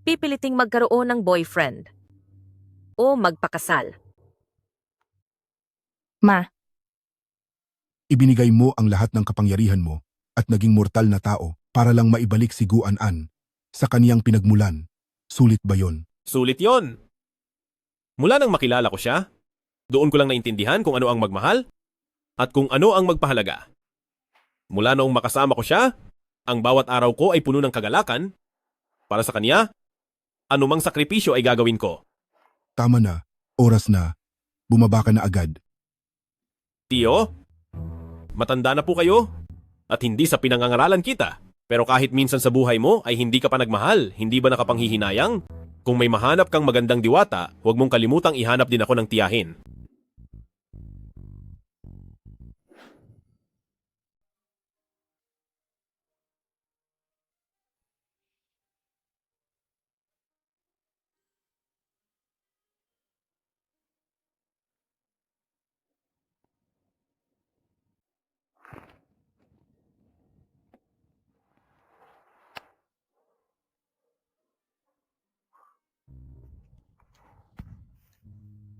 pipiliting magkaroon ng boyfriend o magpakasal. Ma, Ibinigay mo ang lahat ng kapangyarihan mo at naging mortal na tao para lang maibalik si Guanan sa kaniyang pinagmulan. Sulit ba yon? Sulit yon. Mula nang makilala ko siya, doon ko lang naintindihan kung ano ang magmahal at kung ano ang magpahalaga. Mula noong makasama ko siya, ang bawat araw ko ay puno ng kagalakan. Para sa kanya, anumang sakripisyo ay gagawin ko. Tama na, oras na. Bumaba ka na agad. Tio, matanda na po kayo at hindi sa pinangangaralan kita. Pero kahit minsan sa buhay mo ay hindi ka pa nagmahal, hindi ba nakapanghihinayang? Kung may mahanap kang magandang diwata, huwag mong kalimutang ihanap din ako ng tiyahin.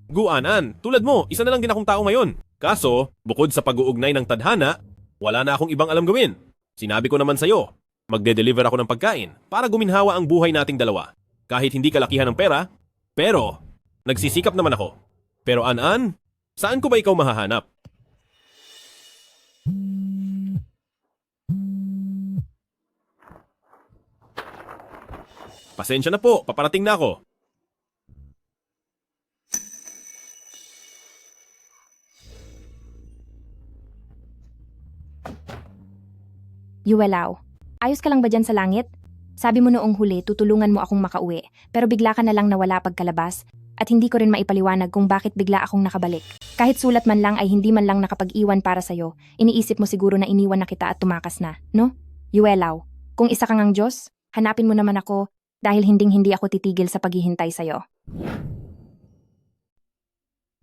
Guanan, tulad mo, isa na lang din akong tao ngayon. Kaso, bukod sa pag-uugnay ng tadhana, wala na akong ibang alam gawin. Sinabi ko naman sa'yo, magde-deliver ako ng pagkain para guminhawa ang buhay nating dalawa. Kahit hindi kalakihan ng pera, pero nagsisikap naman ako. Pero An-An, saan ko ba ikaw mahahanap? Pasensya na po, paparating na ako. Yuelao, ayos ka lang ba dyan sa langit? Sabi mo noong huli, tutulungan mo akong makauwi, pero bigla ka na lang nawala pagkalabas, at hindi ko rin maipaliwanag kung bakit bigla akong nakabalik. Kahit sulat man lang ay hindi man lang nakapag-iwan para sa'yo, iniisip mo siguro na iniwan na kita at tumakas na, no? Yuelao, kung isa kang ang Diyos, hanapin mo naman ako, dahil hinding-hindi ako titigil sa paghihintay sa'yo.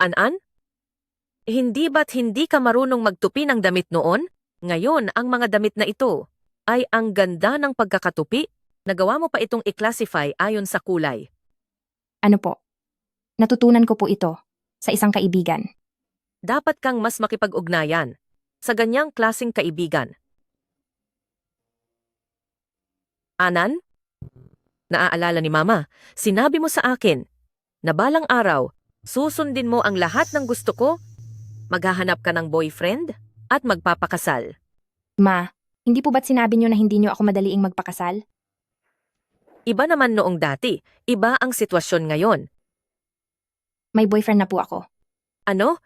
An-An? Hindi ba't hindi ka marunong magtupi ng damit noon? Ngayon, ang mga damit na ito ay ang ganda ng pagkakatupi. Nagawa mo pa itong i-classify ayon sa kulay. Ano po? Natutunan ko po ito sa isang kaibigan. Dapat kang mas makipag-ugnayan sa ganyang klasing kaibigan. Anan? Naaalala ni Mama, sinabi mo sa akin na balang araw, susundin mo ang lahat ng gusto ko, maghahanap ka ng boyfriend, at magpapakasal. Ma, hindi po ba't sinabi niyo na hindi niyo ako madaliing magpakasal? Iba naman noong dati, iba ang sitwasyon ngayon. May boyfriend na po ako. Ano?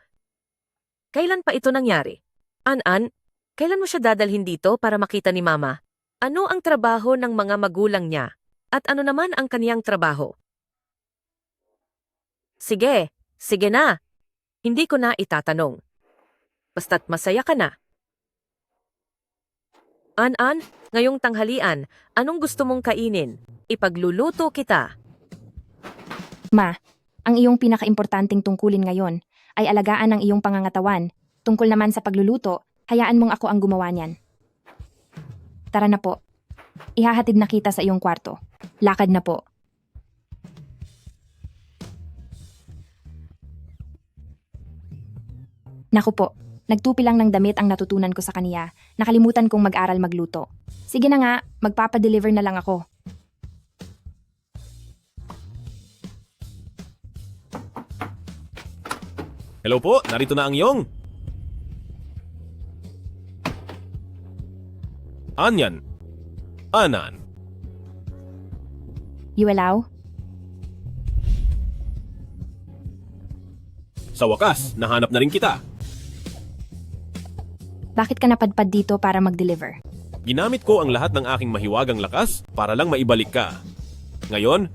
Kailan pa ito nangyari? An-An, kailan mo siya dadalhin dito para makita ni Mama? Ano ang trabaho ng mga magulang niya? At ano naman ang kaniyang trabaho? Sige, sige na. Hindi ko na itatanong. Basta't masaya ka na. An-An, ngayong tanghalian, anong gusto mong kainin? Ipagluluto kita. Ma, ang iyong pinakaimportanteng tungkulin ngayon ay alagaan ang iyong pangangatawan. Tungkol naman sa pagluluto, hayaan mong ako ang gumawa niyan. Tara na po. Ihahatid na kita sa iyong kwarto. Lakad na po. Naku po, nagtupi lang ng damit ang natutunan ko sa kaniya. Nakalimutan kong mag-aral magluto. Sige na nga, magpapadeliver na lang ako. Hello po, narito na ang iyong. Anyan. Anan. Yuelao, Sa wakas, nahanap na rin kita. bakit ka napadpad dito para mag-deliver? Ginamit ko ang lahat ng aking mahiwagang lakas para lang maibalik ka. Ngayon,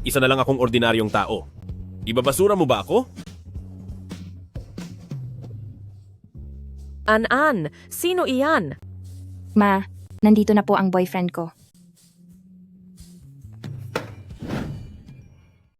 isa na lang akong ordinaryong tao. Ibabasura mo ba ako? An-An, sino iyan? Ma, nandito na po ang boyfriend ko.